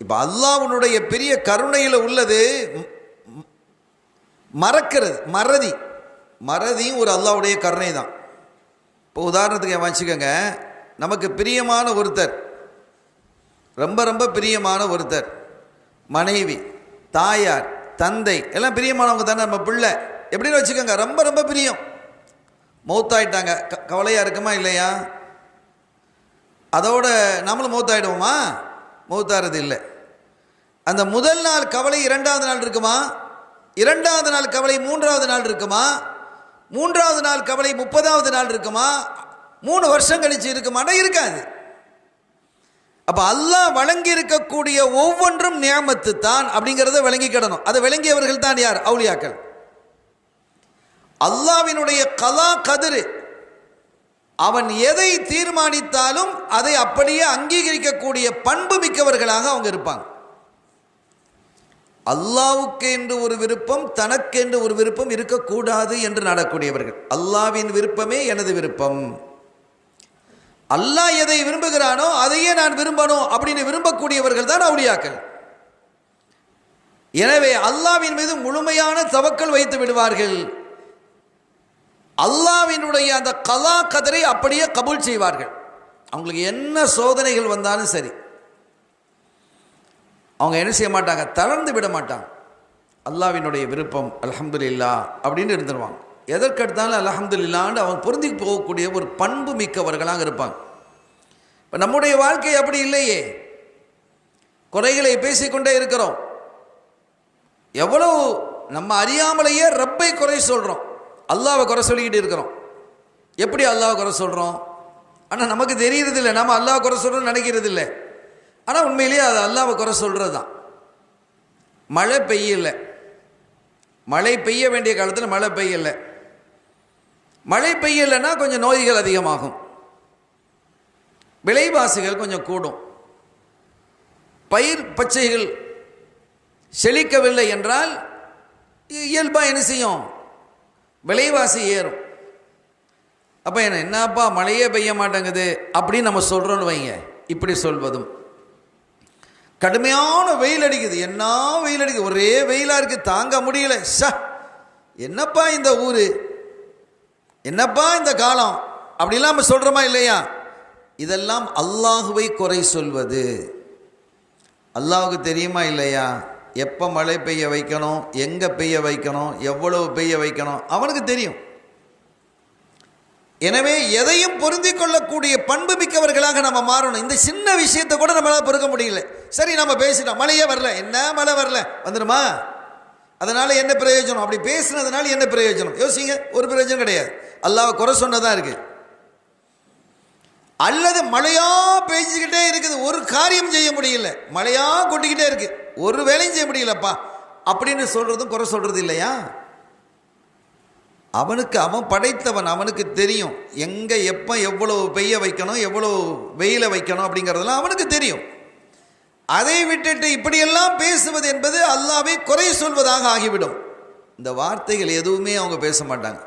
இப்போ அல்லாஹ்வுடைய பெரிய கருணையில் உள்ளது மறக்கிறது, மறதியும் ஒரு அல்லாஹ்வுடைய கருணை தான். இப்போ உதாரணத்துக்கு வச்சுக்கோங்க, நமக்கு பிரியமான ஒருத்தர், ரொம்ப ரொம்ப பிரியமான ஒருத்தர், மனைவி, தாயார், தந்தை எல்லாம் பிரியமானவங்க தானே. நம்ம பிள்ளை எப்படின்னு வச்சுக்கோங்க, ரொம்ப ரொம்ப பிரியம். மௌத்தாயிட்டாங்க, கவலையாக இருக்குமா இல்லையா? அதோட நம்மளும் மௌத்தாயிடுவோமா? மௌத்தாகிறது இல்லை. அந்த முதல் நாள் கவலை இரண்டாவது நாள் இருக்குமா? இரண்டாவது நாள் கவலை மூன்றாவது நாள் இருக்குமா? மூன்றாவது நாள் கவலை 30வது நாள் இருக்குமா? 3 வருஷம் கழிச்சு இருக்குமானா இருக்காது. அப்ப அல்லாஹ் வழங்கி இருக்கக்கூடிய ஒவ்வொன்றும் நியாமத்து தான் அப்படிங்கிறத விளங்கிக்கிடணும். அதை விளங்கியவர்கள் தான் யார்? அவுலியாக்கள். அல்லாஹ்வினுடைய கலா கதிர், அவன் எதை தீர்மானித்தாலும் அதை அப்படியே அங்கீகரிக்கக்கூடிய பண்பு மிக்கவர்களாக அவங்க இருப்பாங்க. அல்லாஹ்வுக்கு என்று ஒரு விருப்பம், தனக்கு என்று ஒரு விருப்பம் இருக்கக்கூடாது என்று நடக்கூடியவர்கள். அல்லாஹ்வின் விருப்பமே எனது விருப்பம், அல்லாஹ் எதை விரும்புகிறானோ அதையே நான் விரும்பணும் அப்படின்னு விரும்பக்கூடியவர்கள் தான் அவுலியாக்கள். எனவே அல்லாஹ்வின் மீது முழுமையான தவக்கல் வைத்து விடுவார்கள். அல்லாஹ்வினுடைய அந்த கலா கதரை அப்படியே கபூல் செய்வார்கள். அவங்களுக்கு என்ன சோதனைகள் வந்தாலும் சரி, அவங்க என்ன செய்ய மாட்டாங்க, தளர்ந்து விட மாட்டாங்க. அல்லாஹ்வினுடைய விருப்பம் அல்ஹம்துலில்லாஹ் அப்படின்னு இருந்துருவாங்க. எதற்கெடுத்தாலும் அல்ஹம்துலில்லாஹ்னு அவங்க பொருந்தி போகக்கூடிய ஒரு பண்பு மிக்கவர்களாக இருப்பாங்க. இப்போ நம்முடைய வாழ்க்கை அப்படி இல்லையே, குறைகளை பேசிக்கொண்டே இருக்கிறோம். எவ்வளவு நம்ம அறியாமலேயே ரப்பை குறை சொல்கிறோம், அல்லாஹ்வை குறை சொல்லிக்கிட்டு இருக்கிறோம். எப்படி அல்லாஹ்வை குறை சொல்கிறோம்? ஆனால் நமக்கு தெரியறது இல்லை, நம்ம அல்லாஹ் குறை சொல்கிறோம்னு நினைக்கிறது இல்லை. ஆனால் உண்மையிலேயே அது அல்லாஹ்வை குறை சொல்கிறது தான். மழை பெய்யலை, மழை பெய்ய வேண்டிய காலத்தில் மழை பெய்யலை. மழை பெய்யலைன்னா கொஞ்சம் நோய்கள் அதிகமாகும், விலைவாசிகள் கொஞ்சம் கூடும். பயிர் பச்சைகள் செழிக்கவில்லை என்றால் இயல்பாக என்ன செய்யும், விலைவாசி ஏறும். அப்போ என்னப்பா மழையே பெய்ய மாட்டேங்குது அப்படின்னு நம்ம சொல்கிறோன்னு வைங்க. இப்படி சொல்வதும், கடுமையான வெயில் அடிக்குது, என்ன வெயில் அடிக்குது, ஒரே வெயிலாக இருக்குது, தாங்க முடியல, என்னப்பா இந்த ஊர், என்னப்பா இந்த காலம், அப்படிலாம் நம்ம சொல்கிறோமா இல்லையா? இதெல்லாம் அல்லாஹுவை குறை சொல்வது. அல்லாஹுக்கு தெரியுமா இல்லையா எப்போ மழை பெய்ய வைக்கணும், எங்கே பெய்ய வைக்கணும், எவ்வளவு பெய்ய வைக்கணும், அவனுக்கு தெரியும். எனவே எதையும் பொருந்தி கொள்ளக்கூடிய பண்பு மிக்கவர்களாக நம்ம மாறணும். இந்த சின்ன விஷயத்தை கூட நம்மளால் பொறுக்க முடியல. சரி, நம்ம பேசிட்டோம், மழையே வரல, என்ன மழை வரல, வந்துடுமா, அதனால என்ன பிரயோஜனம்? அப்படி பேசுனதுனால என்ன பிரயோஜனம்? யோசிங்க, ஒரு பிரயோஜனம் கிடையாது. அல்லாஹ்வை குறை சொன்னதான் இருக்கு. அல்லது மழையா பெய்ஞ்சுக்கிட்டே இருக்குது, ஒரு காரியம் செய்ய முடியல, மழையா கொட்டிக்கிட்டே இருக்கு, ஒரு வேலையும் செய்ய முடியலப்பா அப்படின்னு சொல்றதும் குறை சொல்றது இல்லையா? அவனுக்கு, அவன் படைத்தவன், அவனுக்கு தெரியும் எங்கே எப்போ எவ்வளவு பெய்ய வைக்கணும், எவ்வளவு வெயில வைக்கணும் அப்படிங்கிறதெல்லாம் அவனுக்கு தெரியும். அதை விட்டுட்டு இப்படியெல்லாம் பேசுவது என்பது அல்லாஹ்வை குறை சொல்வதாக ஆகிவிடும். இந்த வார்த்தைகள் எதுவுமே அவங்க பேச மாட்டாங்க.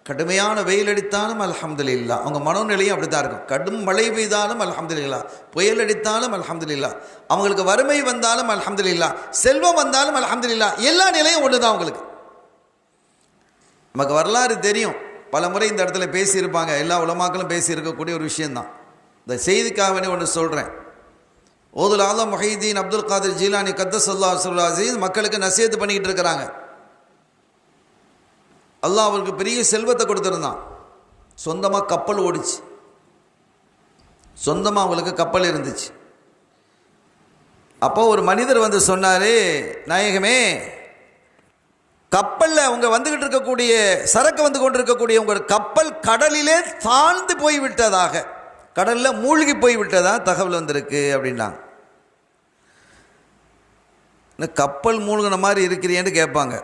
கடுமையான வெயில் அடித்தாலும் அல்ஹம்துலில்லாஹ், அவங்க மனோநிலையும் அப்படி தான் இருக்கும். கடும் மழை பெய்தாலும் அல்ஹம்துலில்லாஹ், புயல் அடித்தாலும் அல்ஹம்துலில்லாஹ், அவங்களுக்கு வறுமை வந்தாலும் அல்ஹம்துலில்லாஹ், செல்வம் வந்தாலும் அல்ஹம்துலில்லாஹ், எல்லா நிலையும் ஒன்று தான் அவங்களுக்கு. நமக்கு வரலாறு தெரியும், பல முறை இந்த இடத்துல பேசியிருப்பாங்க, எல்லா உலமாக்களும் பேசியிருக்கக்கூடிய ஒரு விஷயந்தான். இந்த செய்திக்காகவே ஒன்று சொல்கிறேன். ஓதுல் ஆலம் முஹைதீன் அப்துல் காதிர் ஜீலானி கத்தஸல்லாஹு ஸல்லல்லாஹு அலைஹி வஸல்லம் மக்களுக்கு நசீஹத் பண்ணிக்கிட்டு இருக்கிறாங்க. அல்லாஹ் அவருக்கு பெரிய செல்வத்தை கொடுத்துருந்தான், சொந்தமாக கப்பல் ஓடிச்சு, சொந்தமாக அவங்களுக்கு கப்பல் இருந்துச்சு. அப்போ ஒரு மனிதர் வந்து சொன்னார், நாயகமே, கப்பலில் அவங்க வந்துக்கிட்டு இருக்கக்கூடிய சரக்கு வந்து கொண்டு இருக்கக்கூடிய உங்கள் கப்பல் கடலிலே தாழ்ந்து போய் விட்டதாக, கடலில் மூழ்கி போய் விட்டதாக தகவல் வந்திருக்கு அப்படின்னாங்க. கப்பல் மூழ்கின மாதிரி இருக்கிறியேன்னு கேட்பாங்க.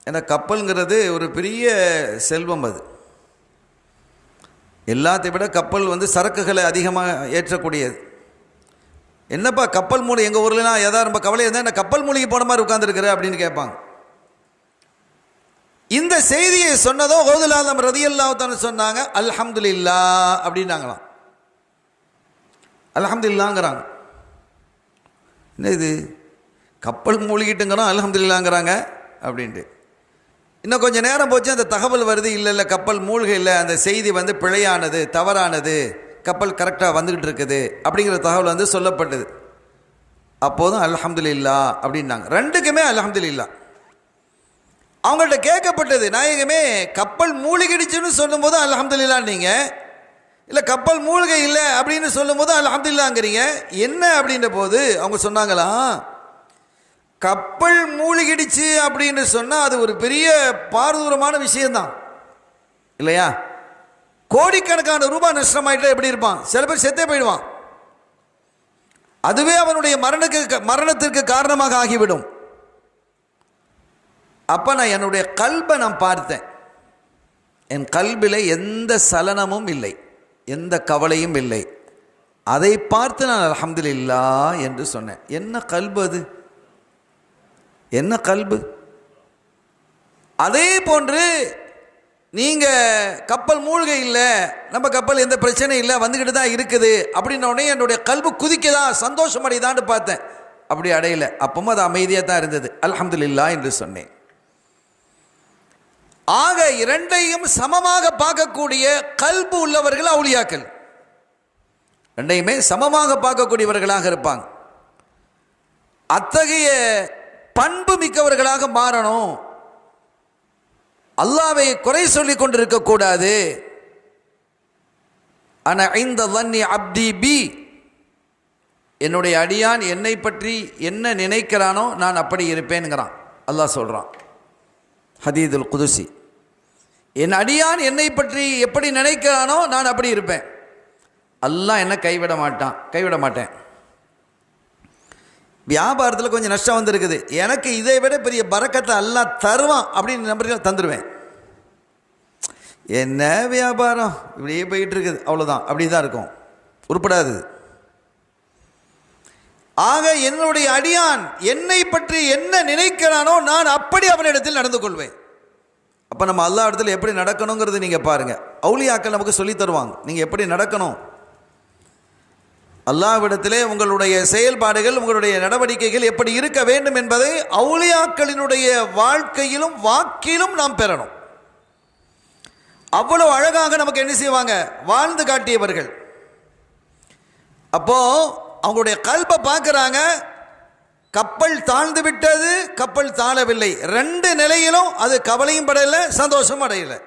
ஏன்னா கப்பலுங்கிறது ஒரு பெரிய செல்வம், அது எல்லாத்தையும் விட கப்பல் வந்து சரக்குகளை அதிகமாக ஏற்றக்கூடியது. என்னப்பா கப்பல் மூழ்கி, எங்கள் ஊர்லாம் ஏதாவது ரொம்ப கவலை இருந்தால் என்ன கப்பல் மூழ்கி போன மாதிரி உட்காந்துருக்குற அப்படின்னு கேட்பாங்க. இந்த செய்தியை சொன்னதும் ஓதுல் ஆலம் ரலியல்லாஹு தஆலா சொன்னாங்க, அல்ஹம்துலில்லாஹ் அப்படின்னாங்களாம். அல்ஹம்துலில்லாஹ்ங்கறாங்க. என்ன இது, கப்பல் மூழ்கிட்டுங்கிறோம் அல்ஹம்துலில்லாஹ்ங்கறாங்க அப்படின்ட்டு. இன்னும் கொஞ்சம் நேரம் போச்சு, அந்த தகவல் வருது, இல்லை கப்பல் மூழ்க இல்லை, அந்த செய்தி வந்து பிழையானது, தவறானது, கப்பல் கரெக்டாக வந்துக்கிட்டு இருக்குது அப்படிங்கிற தகவல் வந்து சொல்லப்பட்டது. அப்போதும் அல்ஹம்துலில்லாஹ் அப்படின்னாங்க. ரெண்டுக்குமே அல்ஹம்துலில்லாஹ். அவங்கள்ட்ட கேட்கப்பட்டது, நாயகமே கப்பல் மூழ்கிடுச்சுன்னு சொல்லும் போது அல்ஹம்துலில்லாஹ் நீங்க, இல்லை கப்பல் மூழ்கை இல்லை அப்படின்னு சொல்லும் போது அல்ஹம்துலில்லாஹ்ங்கிறீங்க, என்ன அப்படின்ற போது அவங்க சொன்னாங்களா, கப்பல் மூழ்கிடுச்சு அப்படின்னு சொன்னால் அது ஒரு பெரிய பாரதூரமான விஷயம்தான் இல்லையா? கோடிக்கணக்கான ரூபாய் நஷ்டமாயிட்டா எப்படி இருப்பான்? சில பேர் செத்தே போயிடுவான். அதுவே அவனுடைய மரணத்திற்கு காரணமாக ஆகிவிடும். அப்போ நான் என்னுடைய கல்பை நான் பார்த்தேன். என் கல்பில் எந்த சலனமும் இல்லை, எந்த கவலையும் இல்லை. அதை பார்த்து நான் அல்ஹம்துலில்லாஹ் என்று சொன்னேன். என்ன கல்பு அது? என்ன கல்பு? அதே போன்று நீங்கள் கப்பல் மூழ்கை இல்லை, நம்ம கப்பல் எந்த பிரச்சனையும் இல்லை, வந்துக்கிட்டு தான் இருக்குது அப்படின்ன உடனே என்னுடைய கல்பு குதிக்கதா, சந்தோஷம் அடையதான்னு பார்த்தேன். அப்படி அடையலை. அப்பவும் அது அமைதியாக தான் இருந்தது. அல்ஹம்துலில்லாஹ் என்று சொன்னேன். ஆக இரண்டையும் சமமாக பார்க்கக்கூடிய கல்பு உள்ளவர்கள் அவுலியாக்கள். ரெண்டையுமே சமமாக பார்க்கக்கூடியவர்களாக இருப்பாங்க. அத்தகைய பண்பு மிக்கவர்களாக மாறணும். அல்லாஹ்வை குறை சொல்லிக் கொண்டிருக்க கூடாது. அன இன்த ظنி அப்தி பி, என்னுடைய அடியான் என்னை பற்றி என்ன நினைக்கிறானோ நான் அப்படி இருப்பேன்ங்கிறான் அல்லாஹ் சொல்றான் ஹதீதுல் குதுசி. என் அடியான் என்னை பற்றி எப்படி நினைக்கிறானோ நான் அப்படி இருப்பேன். அல்லாஹ் என்ன கைவிட மாட்டேன். வியாபாரத்தில் கொஞ்சம் நஷ்டம் வந்திருக்குது, எனக்கு இதை விட பெரிய பரக்கத்தை அல்லாஹ் தருவான் அப்படின்னு நம்பர்கள் தந்துடுவேன். என்ன வியாபாரம் இப்படியே போயிட்டு இருக்குது, அவ்வளோதான், அப்படி தான் இருக்கும், உருப்படாது. ஆக என்னுடைய அடியான் என்னை பற்றி என்ன நினைக்கிறானோ நான் அப்படி அவனிடத்தில் நடந்து கொள்வேன். அப்போ நம்ம அல்லாஹ் இடத்துல எப்படி நடக்கணுங்கிறது நீங்கள் பாருங்கள். அவுலியாக்கள் நமக்கு சொல்லி தருவாங்க, நீங்கள் எப்படி நடக்கணும். அல்லாஹ்விடத்திலே உங்களுடைய செயல்பாடுகள், உங்களுடைய நடவடிக்கைகள் எப்படி இருக்க வேண்டும் என்பதை அவுலியாக்களினுடைய வாழ்க்கையிலும் வாக்கிலும் நாம் பெறணும். அவ்வளவு அழகாக நமக்கு என்ன செய்வாங்க, வாழ்ந்து காட்டியவர்கள். அப்போ அவங்களுடைய கல்பை பார்க்குறாங்க. கப்பல் தாழ்ந்து விட்டது, கப்பல் தாழவில்லை, ரெண்டு நிலையிலும் அது கவலையும் படையலை, சந்தோஷம் அடையலை.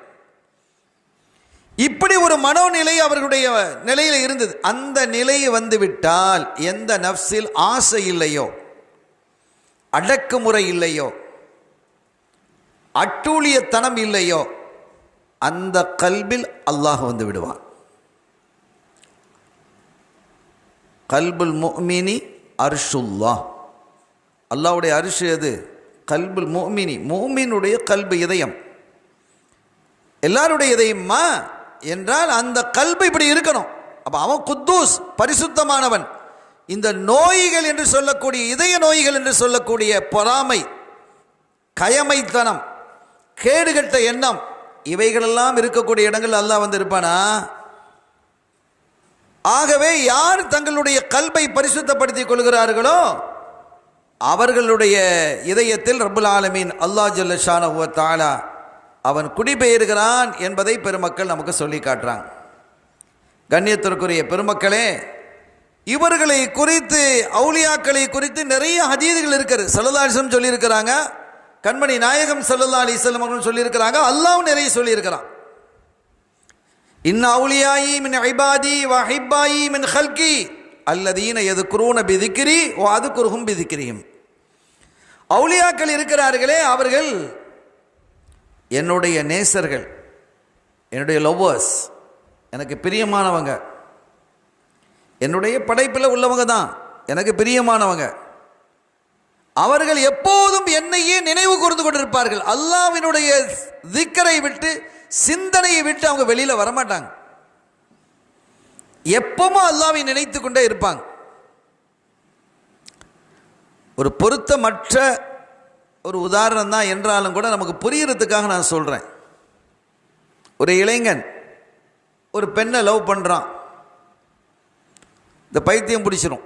இப்படி ஒரு மனோநிலை அவர்களுடைய நிலையில் இருந்தது. அந்த நிலை வந்துவிட்டால் எந்த நஃப்ஸில் ஆசை இல்லையோ, அடக்குமுறை இல்லையோ, அட்டூழியத்தனம் இல்லையோ, அந்த கல்பில் அல்லாஹ் வந்து விடுவான். கல்புல் முஃமினி அர்ஷுல்லாஹ், அல்லாஹ்வுடைய அரிஷ் எது? கல்புல் முஃமினி, முஃமினுடைய கல்பு, இதயம். எல்லாருடைய இதயமா என்றால் அந்த கல்பு இப்படி இருக்கணும். அப்போ அவன் குத்தூஸ், பரிசுத்தமானவன். இந்த நோய்கள் என்று சொல்லக்கூடிய, இதய நோய்கள் என்று சொல்லக்கூடிய பொறாமை, கயமைத்தனம், கேடுகட்ட எண்ணம், இவைகளெல்லாம் இருக்கக்கூடிய இடங்கள் அல்லாஹ் வந்து இருப்பானா? ஆகவே யார் தங்களுடைய கல்பை பரிசுத்தப்படுத்திக் கொள்கிறார்களோ அவர்களுடைய இதயத்தில் ரப்புல் ஆலமீன் அல்லாஹ் ஜல்ல ஷானஹு வ தஆலா அவன் குடிபெயர்கிறான் என்பதை பெருமக்கள் நமக்கு சொல்லி காட்டுறாங்க. கண்ணியத்திற்குரிய பெருமக்களே, இவர்களை குறித்து, அவுலியாக்களை குறித்து நிறைய ஹதீதுகள் இருக்கிறது. ஸல்லல்லாஹு அலைஹி வஸல்லம் சொல்லியிருக்கிறாங்க, கண்மணி நாயகம் ஸல்லல்லாஹு அலைஹி வஸல்லம் அவர்கள் சொல்லியிருக்கிறாங்க, அல்லாஹ்வும் நிறைய சொல்லியிருக்கிறான். இன்ன அவுலியாயி மின் இபாதி வ ஹிப்பாயி மின் ஹல்கி அல்லதீன யذ்குரூன பிதிக்ரி வ அذ்குருஹும் பிதிக்ரிஹிம். அவுலியாக்கள் இருக்கிறார்களே, அவர்கள் என்னுடைய நேசர்கள், என்னுடைய லவ்வர்ஸ், எனக்கு பிரியமானவங்க, என்னுடைய படைப்பில் உள்ளவங்க தான் எனக்கு பிரியமானவங்க. அவர்கள் எப்போதும் என்னையே நினைவு கூர்ந்து கொண்டிருப்பார்கள். அல்லாஹ்வினுடைய திக்கரை விட்டு, சிந்தனையை விட்டு அவங்க வெளியில் வரமாட்டாங்க. எப்பவும் அல்லாஹ்வை நினைத்து கொண்டே இருப்பாங்க. ஒரு பொருத்தமற்ற ஒரு உதாரணம் தான் என்றாலும் கூட நமக்கு புரியறதுக்காக நான் சொல்கிறேன். ஒரு இளைஞன் ஒரு பெண்ணை லவ் பண்ணுறான். இந்த பைத்தியம் பிடிச்சிரும்.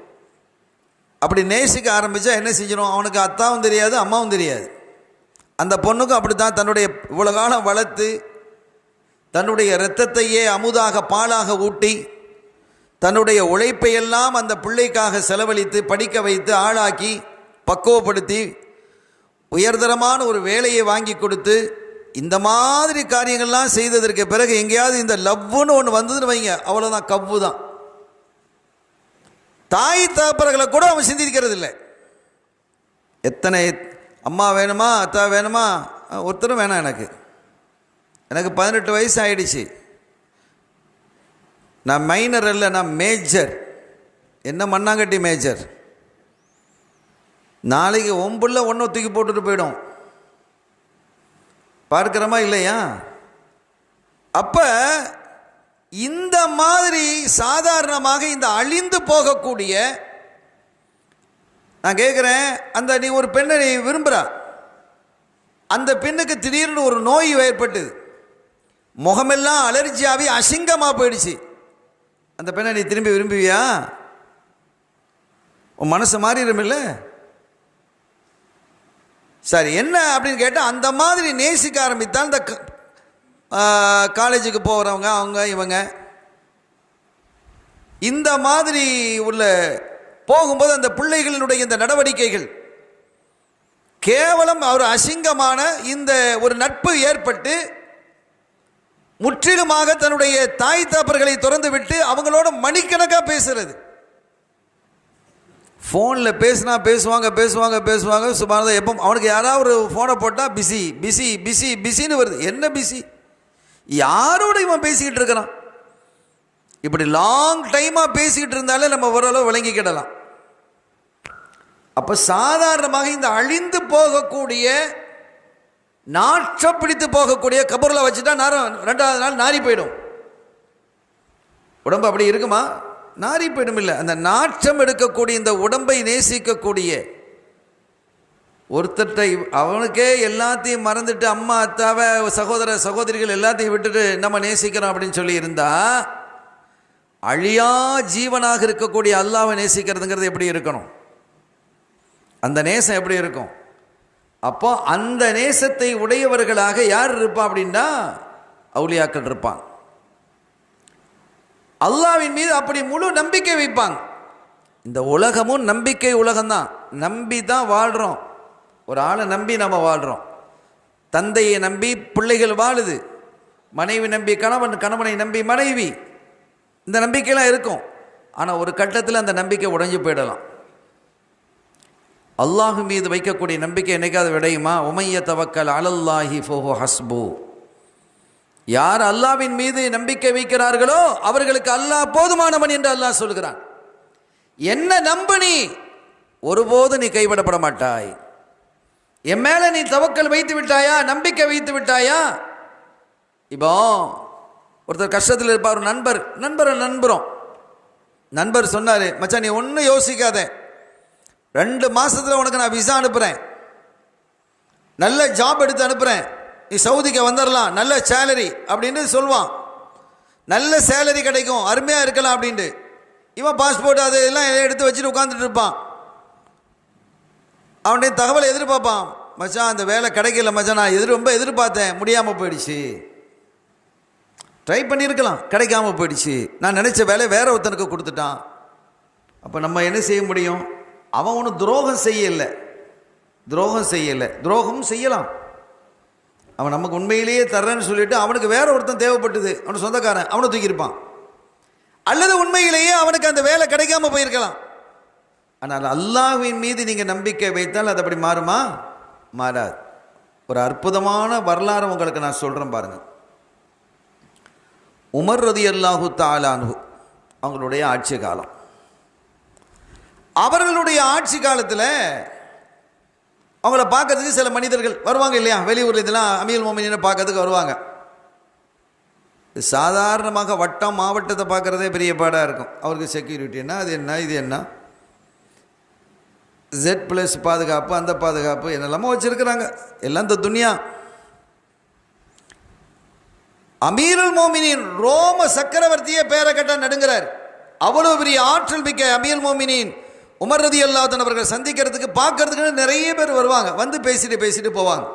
அப்படி நேசிக்க ஆரம்பித்தா என்ன செஞ்சிடும்? அவனுக்கு அத்தாவும் தெரியாது, அம்மாவும் தெரியாது. அந்த பொண்ணுக்கும் அப்படி தான். தன்னுடைய இவ்வளோ காலம் வளர்த்து, தன்னுடைய இரத்தத்தையே அமுதாக பாலாக ஊட்டி, தன்னுடைய உழைப்பையெல்லாம் அந்த பிள்ளைக்காக செலவழித்து, படிக்க வைத்து, ஆளாக்கி, பக்குவப்படுத்தி, உயர்தரமான ஒரு வேலையை வாங்கி கொடுத்து இந்த மாதிரி காரியங்கள்லாம் செய்ததற்கு பிறகு எங்கேயாவது இந்த லவ்வுன்னு ஒன்று வந்ததுன்னு வைங்க, அவ்வளோதான், கவ்வு தான். தாய் தகப்பர்களை கூட அவன் சிந்திக்கிறது இல்லை. எத்தனை அம்மா வேணுமா, அத்தா வேணுமா, ஒருத்தரும் வேணாம். எனக்கு 18 வயசு ஆயிடுச்சு. நான் மைனர் இல்லை, நான் மேஜர். என்ன மண்ணாங்கட்டி மேஜர். நாளைக்கு ஒம்புள்ள ஒன்றை தூக்கி போட்டுட்டு போயிடும். பார்க்கிறோமா இல்லையா? அப்போ இந்த மாதிரி சாதாரணமாக இந்த அழிந்து போகக்கூடிய, நான் கேட்குறேன், அந்த நீ ஒரு பெண்ணை நீ விரும்புகிறா, அந்த பெண்ணுக்கு திடீர்னு ஒரு நோய் ஏற்பட்டது, முகமெல்லாம் அலர்ஜியாகி அசிங்கமாக போயிடுச்சு. அந்த பெண்ணை நீ திரும்பி விரும்புவியா? உன் மனசு மாறிடும் இல்லை? சரி, என்ன அப்படின்னு கேட்டால், அந்த மாதிரி நேசிக்க ஆரம்பித்தால் இந்த காலேஜுக்கு போகிறவங்க அவங்க இவங்க இந்த மாதிரி உள்ள போகும்போது அந்த பிள்ளைகளினுடைய இந்த நடவடிக்கைகள் கேவலம் ஒரு அசிங்கமான இந்த ஒரு நட்பு ஏற்பட்டு முற்றிலுமாக தன்னுடைய தாய் தகப்பர்களை திறந்து விட்டு அவங்களோட மணிக்கணக்காக பேசுறது. ஃபோனில் பேசினா பேசுவாங்க. சுமாரதான். எப்போ அவனுக்கு யாராவது ஒரு ஃபோனை போட்டால் பிஸின்னு வருது. என்ன பிஸி? யாரோட இவன் பேசிக்கிட்டு இருக்கிறான்? இப்படி லாங் டைமாக பேசிக்கிட்டு இருந்தாலே நம்ம ஓரளவு விளங்கிக்கிடலாம். அப்போ சாதாரணமாக இந்த அழிந்து போகக்கூடிய, நாற்றம் பிடித்து போகக்கூடிய கபூரில் வச்சுட்டா 2வது நாள் நாரி போயிடும். உடம்பு அப்படி இருக்குமா? நாரி போயிடும். இல்லை, அந்த நாற்றம் எடுக்கக்கூடிய இந்த உடம்பை நேசிக்கக்கூடிய ஒருத்தட்டை அவனுக்கே எல்லாத்தையும் மறந்துட்டு அம்மா அத்தாவை சகோதர சகோதரிகள் எல்லாத்தையும் விட்டுட்டு நம்ம நேசிக்கிறோம் அப்படின்னு சொல்லி இருந்தா, அழியா ஜீவனாக இருக்கக்கூடிய அல்லாஹ்வை நேசிக்கிறதுங்கிறது எப்படி இருக்கணும்? அந்த நேசம் எப்படி இருக்கும்? அப்போ அந்த நேசத்தை உடையவர்களாக யார் இருப்பான் அப்படின்னா அவுலியாக்கள் இருப்பாங்க. அல்லாஹ்வின் மீது அப்படி முழு நம்பிக்கை வைப்பாங்க. இந்த உலகமும் நம்பிக்கை உலகம்தான். நம்பி தான் வாழ்கிறோம். ஒரு ஆளை நம்பி நம்ம வாழ்கிறோம். தந்தையை நம்பி பிள்ளைகள் வாழுது, மனைவி நம்பி கணவன், கணவனை நம்பி மனைவி. இந்த நம்பிக்கையெல்லாம் இருக்கும். ஆனால் ஒரு கட்டத்தில் அந்த நம்பிக்கை உடைஞ்சு போயிடலாம். அல்லாஹ் மீது வைக்கக்கூடிய நம்பிக்கை என்னைக்காவது விடையுமா? உமைய தவக்கல் அலல்லாஹி ஃபஹு ஹஸ்பு. யார் அல்லாஹ்வின் மீது நம்பிக்கை வைக்கிறார்களோ அவர்களுக்கு அல்லாஹ் போதுமானவன் என்று அல்லாஹ் சொல்கிறான். என்ன நம்பு, நீ ஒருபோது நீ கைவிடப்பட மாட்டாய். என் மேல நீ தவக்கல் வைத்து விட்டாயா, நம்பிக்கை வைத்து விட்டாயா? இப்போ ஒருத்தர் கஷ்டத்தில் இருப்பார், ஒரு நண்பர் சொன்னார், மச்சான் நீ ஒன்றும் யோசிக்காத, 2 மாசத்துல உனக்கு நான் விசா அனுப்புகிறேன், நல்ல ஜாப் எடுத்து அனுப்புகிறேன், நீ சவுதிக்கு வந்துடலாம், நல்ல சேலரி அப்படின்னு சொல்லுவான். நல்ல சேலரி கிடைக்கும், அருமையாக இருக்கலாம் அப்படின்ட்டு. இவன் பாஸ்போர்ட் அது எல்லாம் எடுத்து வச்சுட்டு உட்காந்துட்டு இருப்பான். அவனுடைய தகவலை எதிர்பார்ப்பான், மச்சான் அந்த வேலை கிடைக்கல மச்சான், நான் ரொம்ப எதிர்பார்த்தேன், முடியாமல் போயிடுச்சு. ட்ரை பண்ணியிருக்கலாம், கிடைக்காம போயிடுச்சு. நான் நினச்ச வேலை வேற ஒருத்தனுக்கு கொடுத்துட்டான். அப்போ நம்ம என்ன செய்ய முடியும்? அவன் ஒன்றும் துரோகம் செய்யலை, துரோகம் செய்யலாம். அவன் நமக்கு உண்மையிலேயே தர்றேன்னு சொல்லிட்டு அவனுக்கு வேற ஒருத்தன் தேவைப்பட்டது, அவனுக்கு சொந்தக்காரன், அவனை தூக்கியிருப்பான். அல்லது உண்மையிலேயே அவனுக்கு அந்த வேலை கிடைக்காம போயிருக்கலாம். ஆனால் அல்லாஹ்வின் மீது நீங்கள் நம்பிக்கை வைத்தால் அது அப்படி மாறுமா? மாறாது. ஒரு அற்புதமான வரலாறு உங்களுக்கு நான் சொல்கிறேன் பாருங்கள். உமர் ரலியல்லாஹு தஆலா அன்ஹு அவங்களுடைய ஆட்சி காலம். அவர்களுடைய ஆட்சி காலத்தில் அவங்கள பார்க்கறதுக்கு சில மனிதர்கள் வருவாங்க இல்லையா? வெளியூரில் இதெல்லாம் அமீருல் மோமினீனை பார்க்கறதுக்கு வருவாங்க. சாதாரணமாக வட்டம் மாவட்டத்தை பார்க்குறதே பெரிய பாடாக இருக்கும். அவருக்கு செக்யூரிட்டின்னா அது என்ன, இது என்ன, Z+ பாதுகாப்பு, அந்த பாதுகாப்பு என்னெல்லாமோ வச்சுருக்கிறாங்க. எல்லாம் இந்த துனியா. அமீருல் மோமினீன் ரோம சக்கரவர்த்தியே பேரை கட்ட நடுங்கிறார். அவ்வளோ பெரிய ஆற்றல் மிக்க அமீருல் மோமினீன் உமர் ரலியல்லாஹு அன்ஹு அவர்கள் சந்திக்கிறதுக்கு பார்க்கறதுக்கு நிறைய பேர் வருவாங்க. வந்து பேசிட்டு போவாங்க.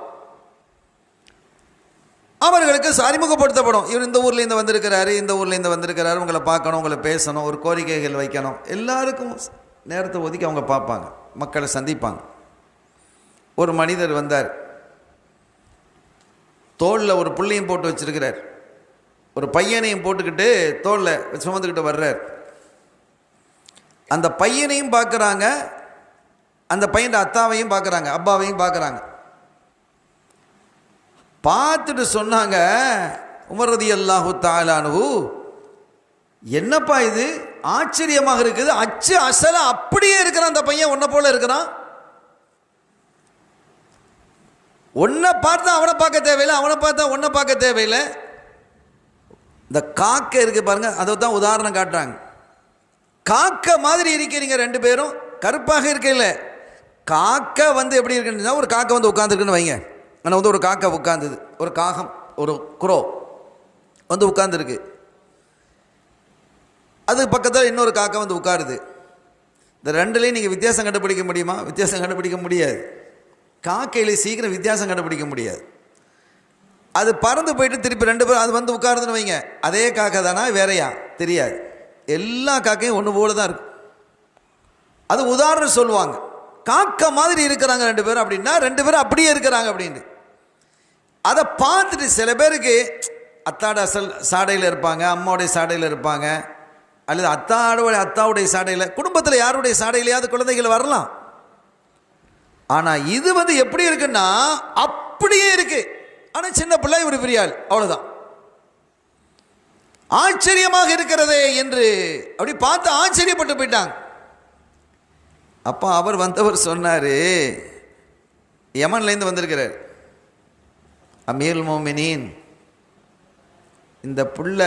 அவர்களுக்கு அறிமுகப்படுத்தப்படும், இவர் இந்த ஊர்லேருந்து வந்திருக்கிறாரு, இந்த ஊர்லேருந்து வந்திருக்கிறாரு, உங்களை பார்க்கணும், உங்களை பேசணும், ஒரு கோரிக்கைகள் வைக்கணும். எல்லாருக்கும் நேரத்தை ஒதுக்கி அவங்க பார்ப்பாங்க, மக்களை சந்திப்பாங்க. ஒரு மனிதர் வந்தார். தோளில் ஒரு புள்ளையும் போட்டு வச்சிருக்கிறார், ஒரு பையனையும் போட்டுக்கிட்டு தோளில் சுமந்துக்கிட்டு வர்றார். அந்த பையனையும் பார்க்குறாங்க, அந்த பையன் அத்தாவையும் பார்க்குறாங்க, அப்பாவையும் பார்க்குறாங்க. பார்த்துட்டு சொன்னாங்க, உமர் ரலியல்லாஹு தஆலா அன்ஹு, என்னப்பா இது ஆச்சரியமாக இருக்குது, அச்சு அசல அப்படியே இருக்கிறான் அந்த பையன், உன்னை போல இருக்கிறான். உன்னை பார்த்தா அவனை பார்க்க தேவையில்லை, அவனை பார்த்தா உன்னை பார்க்க தேவையில்லை. இந்த காக்கை இருக்கு பாருங்க, அதை தான் உதாரணம் காட்டுறாங்க. காக்கை மாதிரி இருக்கிறீங்க ரெண்டு பேரும், கருப்பாக இருக்கையில். காக்கை வந்து எப்படி இருக்குன்னா, ஒரு காக்கை வந்து உட்காந்துருக்குன்னு வைங்க. ஆனால் வந்து ஒரு காக்கை உட்காந்துது, ஒரு காகம், ஒரு குரோ வந்து உட்காந்துருக்கு. அது பக்கத்தில் இன்னொரு காக்கை வந்து உட்காருது. இந்த ரெண்டுலேயும் நீங்கள் வித்தியாசம் கண்டுபிடிக்க முடியுமா? வித்தியாசம் கண்டுபிடிக்க முடியாது. காக்கையில் சீக்கிரம் வித்தியாசம் கண்டுபிடிக்க முடியாது. அது பறந்து போயிட்டு திருப்பி ரெண்டு பேரும் அது வந்து உட்காருதுன்னு வைங்க, அதே காக்கை தானா வேறையா தெரியாது. எல்லா காக்கையும் ஒன்று போல தான் இருக்கும். அது உதாரணம் சொல்லுவாங்க, காக்கை மாதிரி இருக்கிறாங்க ரெண்டு பேரும் அப்படின்னா, ரெண்டு பேரும் அப்படியே இருக்கிறாங்க அப்படின்னு. அதை பார்த்துட்டு சில பேருக்கு அத்தாட அசல் சாடையில் இருப்பாங்க, அம்மாவுடைய சாடையில் இருப்பாங்க, அல்லது அத்தாவுடைய சாடையில், குடும்பத்தில் யாருடைய சாடையிலையாவது குழந்தைகள் வரலாம். ஆனால் இது வந்து எப்படி இருக்குன்னா அப்படியே இருக்கு. ஆனால் சின்ன பிள்ளை ஒரு பெரியாள், அவ்வளோதான். ஆச்சரியமாக இருக்கிறதே என்று அப்படி பார்த்து ஆச்சரியப்பட்டு போயிட்டாங்க. அப்போ அவர் வந்தவர் சொன்னார், யமன்லேருந்து வந்திருக்கிறார், அமீருல் மோமினீன், இந்த புள்ள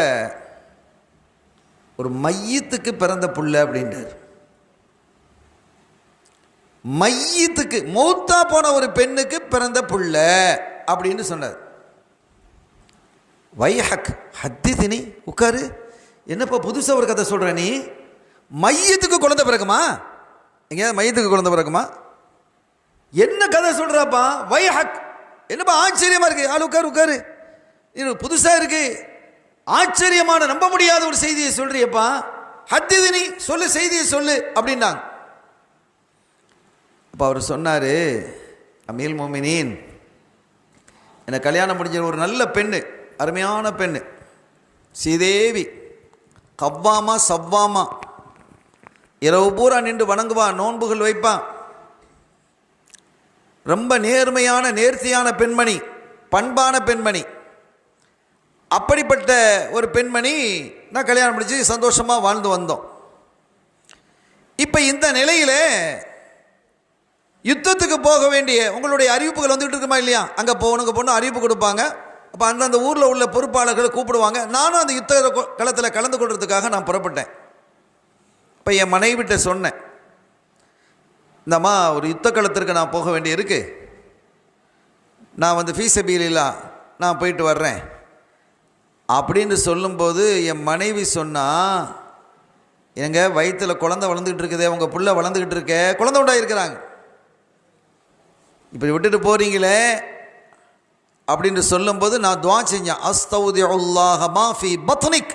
ஒரு மையத்துக்கு பிறந்த புள்ள அப்படின்றார். மையத்துக்கு மௌத்தா போன ஒரு பெண்ணுக்கு பிறந்த புள்ள அப்படின்னு சொன்னார். வைஹக் ஹத்திதினி, உட்காரு, என்னப்பா புதுசாக ஒரு கதை சொல்கிற நீ? மையத்துக்கு குழந்தை பிறகுமா? எங்கேயாவது மையத்துக்கு குழந்தை பிறகுமா? என்ன கதை சொல்கிறாப்பா? வைஹக், என்னப்பா ஆச்சரியமாக இருக்கு, ஆள் உட்காரு உட்காரு, இது புதுசாக இருக்கு, ஆச்சரியமான நம்ப முடியாத ஒரு செய்தியை சொல்றியப்பா, ஹத்திதினி சொல்லு, செய்தியை சொல்லு அப்படின்னாங்க. அப்போ அவர் சொன்னார், அமீருல் மோமினீன், எனக்கு கல்யாணம் முடிஞ்ச ஒரு நல்ல பெண்ணு, அருமையான பெண்ணு, ஸ்ரீதேவி, கவ்வாமா சவ்வாமா, இரவு பூரா நின்று வணங்குவான், நோன்புகள் வைப்பான், ரொம்ப நேர்மையான நேர்த்தியான பெண்மணி, பண்பான பெண்மணி. அப்படிப்பட்ட ஒரு பெண்மணி நான் கல்யாணம் முடிச்சு சந்தோஷமாக வாழ்ந்து வந்தோம். இப்போ இந்த நிலையில் யுத்தத்துக்கு போக வேண்டிய உங்களுடைய அறிவிப்புகள் வந்துகிட்டு இருக்குமா இல்லையா? அங்கே போகணுங்க பொண்ணு அறிவிப்பு கொடுப்பாங்க. அப்போ அந்தந்த ஊரில் உள்ள பொறுப்பாளர்களை கூப்பிடுவாங்க. நானும் அந்த யுத்த களத்தில் கலந்து கொள்றதுக்காக நான் புறப்பட்டேன். இப்போ என் மனைவிட்ட சொன்னேன், இந்தம்மா ஒரு யுத்த களத்திற்கு நான் போக வேண்டிய இருக்கு, நான் வந்து ஃபீஸபிலில்லா நான் போயிட்டு வர்றேன் அப்படின்னு சொல்லும்போது என் மனைவி சொன்னா, எங்கள் வயிற்றில் குழந்தை வளர்ந்துக்கிட்டு இருக்குதே, உங்கள் புள்ள வளர்ந்துக்கிட்டு இருக்க, குழந்தை உண்டாயிருக்கிறாங்க, இப்படி விட்டுட்டு போகிறீங்களே அப்படின்னு சொல்லும்போது நான் துவா செஞ்சேன், அஸ்தௌதிஉல்லாஹ மா ஃபீ பத்னிக்,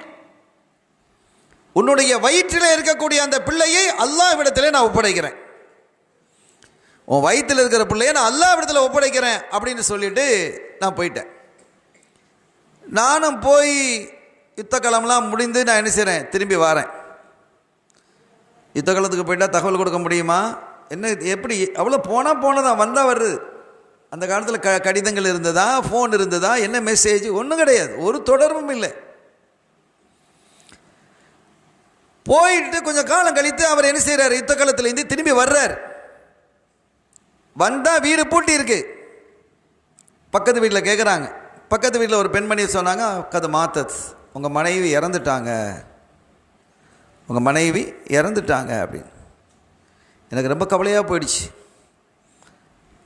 உன்னுடைய வயிற்றில் இருக்கக்கூடிய அந்த பிள்ளையை அல்லாஹ்விடத்திலே நான் ஒப்படைக்கிறேன், உன் வயிற்றில் இருக்கிற பிள்ளையை நான் அல்லாஹ்விடத்தில் ஒப்படைக்கிறேன் அப்படின்னு சொல்லிட்டு நான் போயிட்டேன். நானும் போய் யுத்த காலம்லாம் முடிந்து நான் என்ன செய்கிறேன், திரும்பி வரேன். யுத்த காலத்துக்கு போயிட்டால் தகவல் கொடுக்க முடியுமா? என்ன எப்படி? அவ்வளோ போனதான் வந்தால் வருது. அந்த காலத்தில் கடிதங்கள் இருந்ததா, ஃபோன் இருந்ததா, என்ன மெசேஜ்? ஒன்றும் கிடையாது, ஒரு தொடர்பும் இல்லை. போயிட்டு கொஞ்சம் காலம் கழித்து அவர் என்ன செய்கிறார், யுத்த காலத்துலேருந்து திரும்பி வர்றார். வந்தால் வீடு பூட்டி இருக்கு. பக்கத்து வீட்டில் கேட்குறாங்க, பக்கத்து வீட்டில் ஒரு பெண்மணி சொன்னாங்க, கதை மாத்தத், உங்கள் மனைவி இறந்துட்டாங்க, உங்கள் மனைவி இறந்துட்டாங்க அப்படின்னு. எனக்கு ரொம்ப கவலையாக போயிடுச்சு.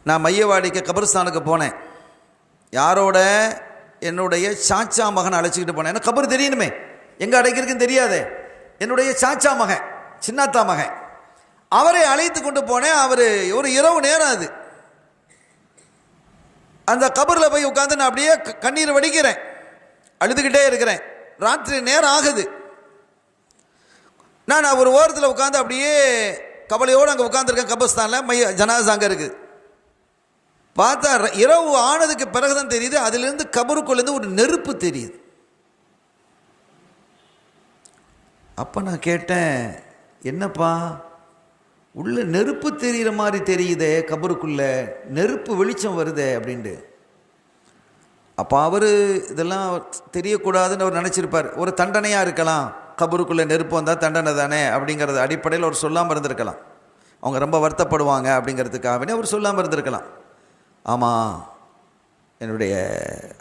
நான் மையவாடிக்கு கபர்ஸ்தானுக்கு போனேன். யாரோட? என்னுடைய சாச்சா மகன் அழைச்சிக்கிட்டு போனேன். எனக்கு கபர் தெரியணுமே, எங்கே அடைக்கிறதுக்குன்னு தெரியாதே. என்னுடைய சாச்சா மகன், சின்னாத்தா மகன், அவரை அழைத்து கொண்டு போனேன். அவர் ஒரு இரவு நேரம், அது அந்த கபரில் போய் உட்காந்து நான் அப்படியே கண்ணீர் வடிக்கிறேன், அழுதுகிட்டே இருக்கிறேன். ராத்திரி நேரம் ஆகுது. நான் ஒரு ஓரத்தில் உட்காந்து அப்படியே கவலையோடு அங்கே உட்காந்துருக்கேன். கபர்ஸ்தானில் ஜனாசா அங்கே இருக்குது. பார்த்தா இரவு ஆனதுக்கு பிறகுதான் தெரியுது, அதிலிருந்து கபருக்குள்ளேருந்து ஒரு நெருப்பு தெரியுது. அப்போ நான் கேட்டேன், என்னப்பா உள்ள நெருப்பு தெரிகிற மாதிரி தெரியுதே, கபருக்குள்ள நெருப்பு வெளிச்சம் வருதே அப்படின்ட்டு. அப்போ அவர் இதெல்லாம் தெரியக்கூடாதுன்னு அவர் நினச்சிருப்பார். ஒரு தண்டனையாக இருக்கலாம், கபருக்குள்ளே நெருப்பு வந்தால் தண்டனை தானே அப்படிங்கிறது அடிப்படையில் அவர் சொல்லாமல் இருந்திருக்கலாம். அவங்க ரொம்ப வருத்தப்படுவாங்க அப்படிங்கிறதுக்காகவே அவர் சொல்லாமல் இருந்திருக்கலாம். ஆமாம், என்னுடைய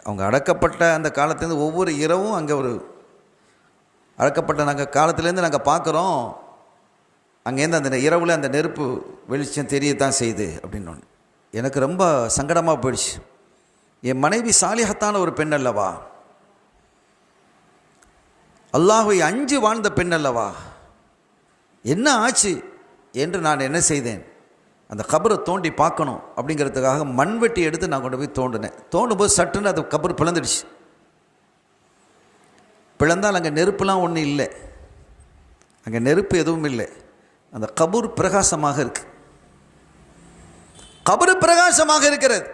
அவங்க அடக்கப்பட்ட அந்த காலத்துலேருந்து ஒவ்வொரு இரவும் அங்கே ஒரு அடக்கப்பட்ட நாங்கள் காலத்துலேருந்து நாங்கள் பார்க்குறோம், அங்கேருந்து அந்த இரவில் அந்த நெருப்பு வெளிச்சம் தெரியத்தான் செய்யுது அப்படின்னு. எனக்கு ரொம்ப சங்கடமாக போயிடுச்சு. என் மனைவி சாலிஹத்தான ஒரு பெண் அல்லவா, அல்லாஹ்வை அஞ்சு வாழ்ந்த பெண் அல்லவா, என்ன ஆச்சு என்று நான் என்ன செய்தேன், அந்த கபரை தோண்டி பார்க்கணும் அப்படிங்கிறதுக்காக மண்வெட்டி எடுத்து நான் கொண்டு போய் தோண்டினேன். தோண்டும்போது சட்டுன்னு அது கபர் பிளந்துடுச்சு. பிளந்தால் அங்கே நெருப்புலாம் ஒன்றும் இல்லை, அங்கே நெருப்பு எதுவும் இல்லை. அந்த கபூர் பிரகாசமாக இருக்கு, கபரு பிரகாசமாக இருக்கிறது.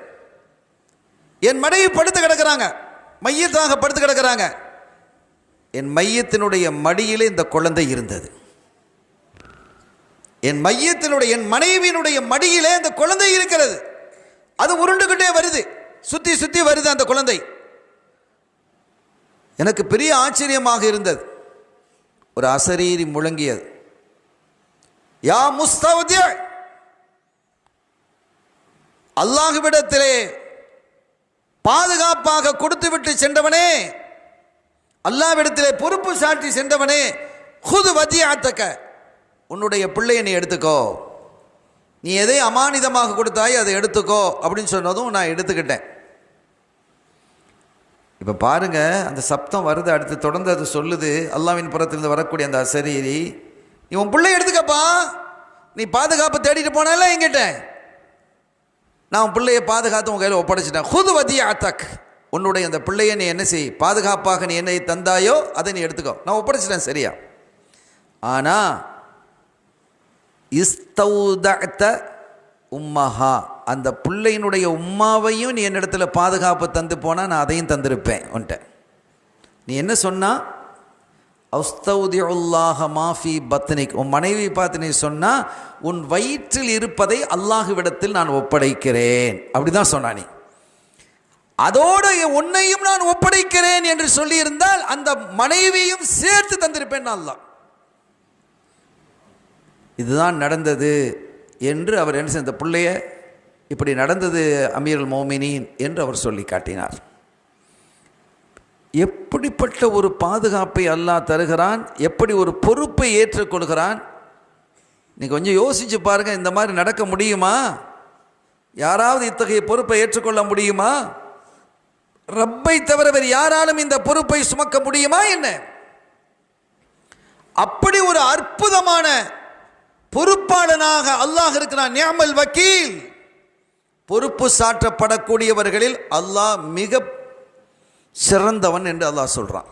என் மனைவி படுத்து கிடக்கிறாங்க, மையத்தாக படுத்து கிடக்கிறாங்க. என் மையத்தினுடைய மடியிலே இந்த குழந்தை இருந்தது. என் மனைவியினுடைய மடியிலே இந்த குழந்தை இருக்கிறது. அது உருண்டுகிட்டே வருது, சுத்தி சுத்தி வருது அந்த குழந்தை. எனக்கு பெரிய ஆச்சரியமாக இருந்தது. ஒரு அசரீரி முழங்கியது, யா முஸ்தவதி, அல்லாஹ்விடத்திலே பாதுகாப்பாக கொடுத்துவிட்டு சென்றவனே, அல்லாஹ்விடத்திலே பொறுப்பு சாட்டி சென்றவனே, ஹுது வதியஅத்தக, உன்னுடைய பிள்ளையை நீ எடுத்துக்கோ, நீ எதை அமானிதமாக கொடுத்தாய் அதை எடுத்துக்கோ அப்படின்னு சொன்னதும் நான் எடுத்துக்கிட்டேன். இப்போ பாருங்க, அந்த சப்தம் வருது, அடுத்து தொடர்ந்து அது சொல்லுது, அல்லாஹ்வின் புறத்திலிருந்து வரக்கூடிய அந்த அசரீரி, நீ உன் பிள்ளை எடுத்துக்கப்பா, நீ பாதுகாப்பு தேடிட்டு போனால என்கிட்ட, நான் உன் பிள்ளையை பாதுகாத்து உன் கையில் ஒப்படைச்சிட்டேன். ஹுது வதியஅத்தக், உன்னுடைய அந்த பிள்ளையை நீ என்ன செய், பாதுகாப்பாக நீ என்னை தந்தாயோ அதை நீ எடுத்துக்கோ, நான் ஒப்படைச்சிட்டேன், சரியா. ஆனால் இஸ்தௌதஅத உம்மஹா, அந்த பிள்ளையினுடைய உம்மாவையும் நீ என்னிடத்துல பாதுகாப்பு தந்து போனால் நான் அதையும் தந்திருப்பேன் உன்ட்ட. நீ என்ன சொன்னா, அஸ்தௌதிஉல்லாஹ மாஃபி பத்னிக், உன் மனைவி பார்த்து நீ சொன்னா உன் வயிற்றில் இருப்பதை அல்லாஹ்விடத்தில் நான் ஒப்படைக்கிறேன், அப்படிதான் சொன்னா. நீ அதோடு உன்னையும் நான் ஒப்படைக்கிறேன் என்று சொல்லி இருந்தால் அந்த மனைவியும் சேர்த்து தந்திருப்பேன் அல்லாஹ். இதுதான் நடந்தது என்று அவர் என்ன செய்த, இந்த பிள்ளைய இப்படி நடந்தது அமீருல் மோமினீன் என்று அவர் சொல்லி காட்டினார். எப்படிப்பட்ட ஒரு பாதுகாப்பை அல்லாஹ் தருகிறான், எப்படி ஒரு பொறுப்பை ஏற்றுக்கொள்கிறான். நீங்கள் கொஞ்சம் யோசிச்சு பாருங்க, இந்த மாதிரி நடக்க முடியுமா? யாராவது இத்தகைய பொறுப்பை ஏற்றுக்கொள்ள முடியுமா? ரப்பை தவிர வேறு யாராலும் இந்த பொறுப்பை சுமக்க முடியுமா என்ன? அப்படி ஒரு அற்புதமான பொறுப்பாளனாக அல்லாஹ் இருக்கிறான். நிஅமல் வக்கீல், பொறுப்பு சாற்றப்படக்கூடியவர்களில் அல்லாஹ் மிக சிறந்தவன் என்று அல்லாஹ் சொல்றான்.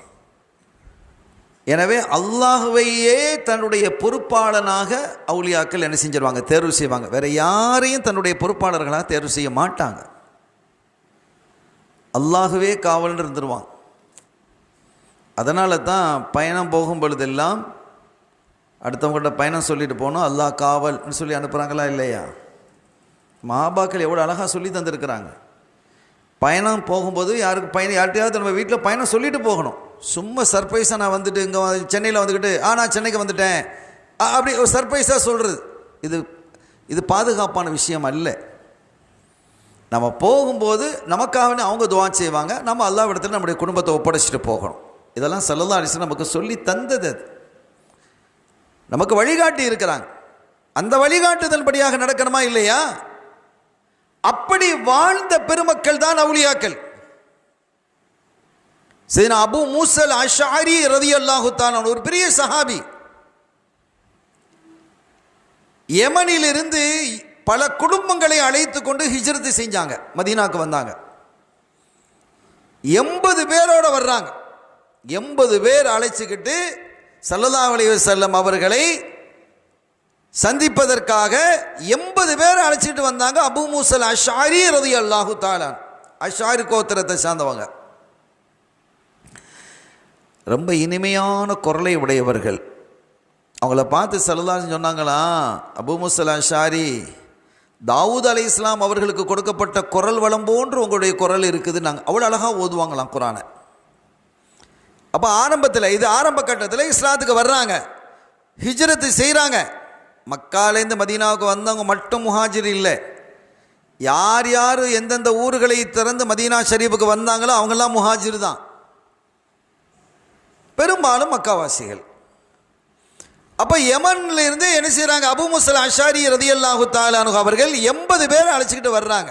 எனவே அல்லாஹ்வையே தன்னுடைய பொறுப்பாளனாக அவுலியாக்கள் என்ன செஞ்சிருவாங்க, தேர்வு செய்வாங்க. வேற யாரையும் தன்னுடைய பொறுப்பாளர்களாக தேர்வு செய்ய மாட்டாங்க. அல்லாஹ்வே காவல்னு இருந்துருவாங்க. அதனால தான் பயணம் போகும் பொழுதெல்லாம் அடுத்தவங்கள்ட்ட பயணம் சொல்லிட்டு போகணும், அல்லாஹ் காவல்னு சொல்லி அனுப்புகிறாங்களா இல்லையா? மஹாபாக்கள் எவ்வளோ அழகாக சொல்லி தந்திருக்கிறாங்க. பயணம் போகும்போது யார்கிட்டையாவது நம்ம வீட்டில் பயணம் சொல்லிட்டு போகணும். சும்மா சர்ப்ரைஸாக நான் வந்துட்டு இங்கே சென்னையில் வந்துக்கிட்டு நான் சென்னைக்கு வந்துட்டேன் அப்படி ஒரு சர்ப்ரைஸாக சொல்கிறது, இது பாதுகாப்பான விஷயம் அல்ல. நம்ம போகும்போது நமக்காகவே அவங்க துஆ செய்வாங்க, நம்ம அல்லாஹ்விடத்தில் நம்முடைய குடும்பத்தை ஒப்படைச்சிட்டு போகணும். இதெல்லாம் ஸல்லல்லாஹு அலைஹி வஸல்லம் நமக்கு சொல்லி தந்தது, அது நமக்கு வழிகாட்டி இருக்கிறாங்க. அந்த வழிகாட்டுதல் படியாக நடக்கணுமா இல்லையா? அப்படி வாழ்ந்த பெருமக்கள் தான் அவுலியாக்கள். சையதுனா அபூ மூஸல் அஷ்அரி ரலியல்லாஹு தஆலா ஒரு பெரிய சஹாபி, யமனிலிருந்து பல குடும்பங்களை அழைத்து கொண்டு ஹிஜ்ரத் செஞ்சாங்க, மதீனாக்கு வந்தாங்க. 80 பேரோட வர்றாங்க. 80 பேர் அழைச்சிக்கிட்டு ஸல்லல்லாஹு அலைஹி வஸல்லம் அவர்களை சந்திப்பதற்காக 80 பேர் அழைச்சிட்டு வந்தாங்க. அபூ மூஸல் அஷ்அரி ரலியல்லாஹு தஆலா, அஷ்அரி கோத்திரத்தை சார்ந்தவங்க. ரொம்ப இனிமையான குரலை உடையவர்கள். அவங்கள பார்த்து ஸல்லல்லாஹு அலைஹி சொன்னாங்களா, அபூ மூஸல் அஷ்அரி, தாவூத் அலைஹிஸ்ஸலாம் அவர்களுக்கு கொடுக்கப்பட்ட குரல் வளம் போன்று உங்களுடைய குரல் இருக்குது. நாங்கள் அவ்வளோ அழகாக ஓதுவாங்களாம் குரானை. அப்போ ஆரம்பத்தில், இது ஆரம்ப கட்டத்தில் இஸ்லாத்துக்கு வர்றாங்க, ஹிஜ்ரத்து செய்கிறாங்க. மக்காலேருந்து மதீனாவுக்கு வந்தவங்க மட்டும் முஹாஜிர் இல்லை. யார் யார் எந்தெந்த ஊர்களை திறந்து மதீனா ஷரீஃபுக்கு வந்தாங்களோ அவங்கெல்லாம் முஹாஜிர் தான், பெரும்பாலும் மக்காவாசிகள். அப்போ யமன்ல இருந்து என்ன செய்கிறாங்க, அபூ மூஸல் அஷ்அரி ரலியல்லாஹு தஆலா அன்ஹு அவர்கள் 80 பேர் அழைச்சிக்கிட்டு வர்றாங்க.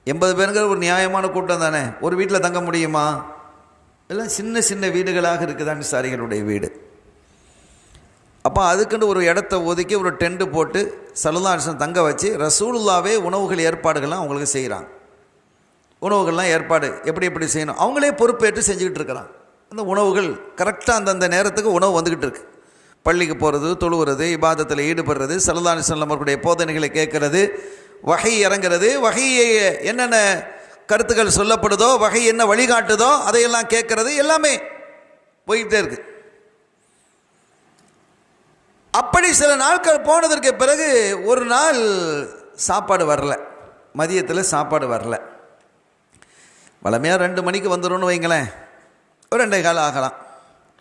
80 பேருங்கிற ஒரு நியாயமான கூட்டம் தானே. ஒரு வீட்டில் தங்க முடியுமா? எல்லாம் சின்ன சின்ன வீடுகளாக இருக்குதான் அன்சாரிகளுடைய வீடு. அப்போ அதுக்குன்னு ஒரு இடத்த ஒதுக்கி ஒரு டென்ட் போட்டு ஸல்லல்லாஹு அலைஹி வஸல்லம் தங்க வச்சு ரசூலுல்லாவே உணவுகள் ஏற்பாடுகள்லாம் அவங்களுக்கு செய்கிறாங்க. உணவுகள்லாம் ஏற்பாடு எப்படி செய்யணும் அவங்களே பொறுப்பேற்று செஞ்சுக்கிட்டு இருக்கிறாங்க. அந்த உணவுகள் கரெக்டாக அந்தந்த நேரத்துக்கு உணவு வந்துக்கிட்டு இருக்கு. பள்ளிக்கு போகிறது, தொழுகிறது, இபாதத்தில் ஈடுபடுறது, ஸல்லல்லாஹு அலைஹி வஸல்லம் அவர்களுடைய போதனைகளை கேட்கறது, வஹி இறங்கிறது, வஹியை என்னென்ன கருத்துக்கள் சொல்லப்படுதோ, வஹி என்ன வழிகாட்டுதோ அதையெல்லாம் கேட்கறது, எல்லாமே போய்கிட்டே இருக்கு. அப்படி சில நாட்கள் போனதற்கு பிறகு ஒரு நாள் சாப்பாடு வரல, மதியத்தில் சாப்பாடு வரல. வளமையாக 2 மணிக்கு வந்துடும்னு வைங்களேன், ஒரு 2:15 ஆகலாம்,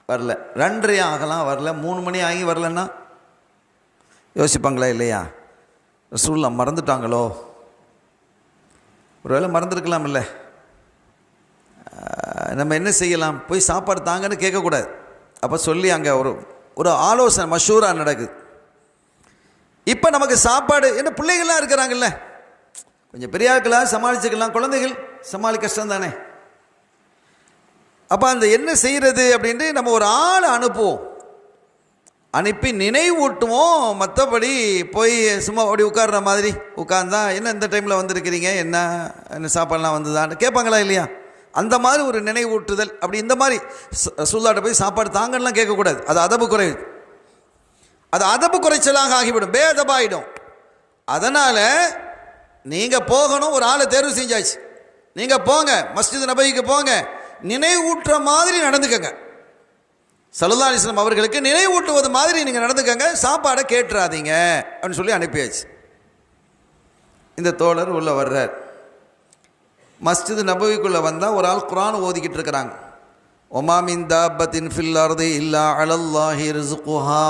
வரல. 2:30 ஆகலாம், வரல. 3 மணி ஆகி வரலன்னா யோசிப்பாங்களா இல்லையா? ரசூலுல்லாஹ் மறந்துட்டாங்களோ? ஒரு வேளை மறந்துருக்கலாம் இல்லை. நம்ம என்ன செய்யலாம், போய் சாப்பாடு தாங்கன்னு கேட்கக்கூடாது. அப்போ சொல்லி அங்கே ஒரு ஆலோசனை மஷூரா நடக்குது. இப்போ நமக்கு சாப்பாடு என்ன, பிள்ளைகள்லாம் இருக்கிறாங்கல்ல, கொஞ்சம் பெரிய ஆட்களாக சமாளிச்சுக்கலாம், குழந்தைகள் சமாளி கஷ்டம் தானே. அப்போ அந்த என்ன செய்கிறது அப்படின்ட்டு நம்ம ஒரு ஆளை அனுப்புவோம், அனுப்பி நினைவூட்டுவோம். மற்றபடி போய் சும்மா அப்படி உட்கார்ற மாதிரி உட்கார்ந்தா, என்ன இந்த டைமில் வந்திருக்கிறீங்க, என்ன சாப்பாடுலாம் வந்ததான்னு கேட்பாங்களா இல்லையா? அந்த மாதிரி ஒரு நினைவூட்டுதல். அப்படி இந்த மாதிரி ரசூலுல்லாஹ்ட்ட போய் சாப்பாடு தாங்கலாம் கேட்கக்கூடாது. அது அதபு குறை, அது அதபு குறைச்சலாக ஆகிவிடும், பேதபாயிடும். அதனால் நீங்கள் போகணும், ஒரு ஆளை தேர்வு செஞ்சாச்சு, நீங்கள் போங்க, மஸ்ஜித் நபவிக்கு போங்க, நினைவூட்டுற மாதிரி நடந்துக்கங்க. ஸல்லல்லாஹு அலைஹி வஸல்லம் அவர்களுக்கு நினைவூட்டுவது மாதிரி நீங்கள் நடந்துக்கங்க, சாப்பாடை கேட்டுறாதீங்க அப்படின்னு சொல்லி அனுப்பியாச்சு. இந்த தோழர் உள்ள வர்றார். மஸ்ஜித் நபவிக்குள்ளே வந்தால் ஒரு ஆள் குர்ஆன் ஓதிக்கிட்டு இருக்கிறாங்க. ஒமா மின் தாப்பத்தின் ஃபில் அர்தி இல்லா அலல்லாஹி ரிஸ்குஹா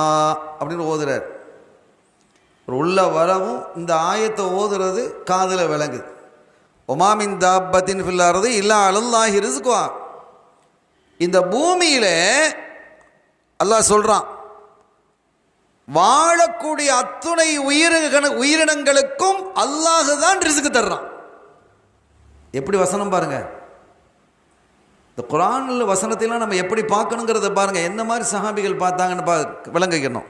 அப்படின்னு ஓதுறார். உள்ள வரவும் இந்த ஆயத்தை ஓதுறது காதில் விளங்குது. ஒமா மின் தாப்பத்தின் ஃபில் அர்தி இல்லா அலல்லாஹி ரிஸ்குஹா. இந்த பூமியில் அல்லாஹ் சொல்கிறான், வாழக்கூடிய அத்துணை உயிரினங்களுக்கும் அல்லாஹ் தான் ரிஸ்க் தர்றான். எப்படி வசனம் பாருங்க, இந்த குர்ஆனில் வசனத்தைலாம் நம்ம எப்படி பார்க்கணுங்கிறத பாருங்க, என்ன மாதிரி சஹாபிகள் பார்த்தாங்கன்னு விளங்கிக்கணும்.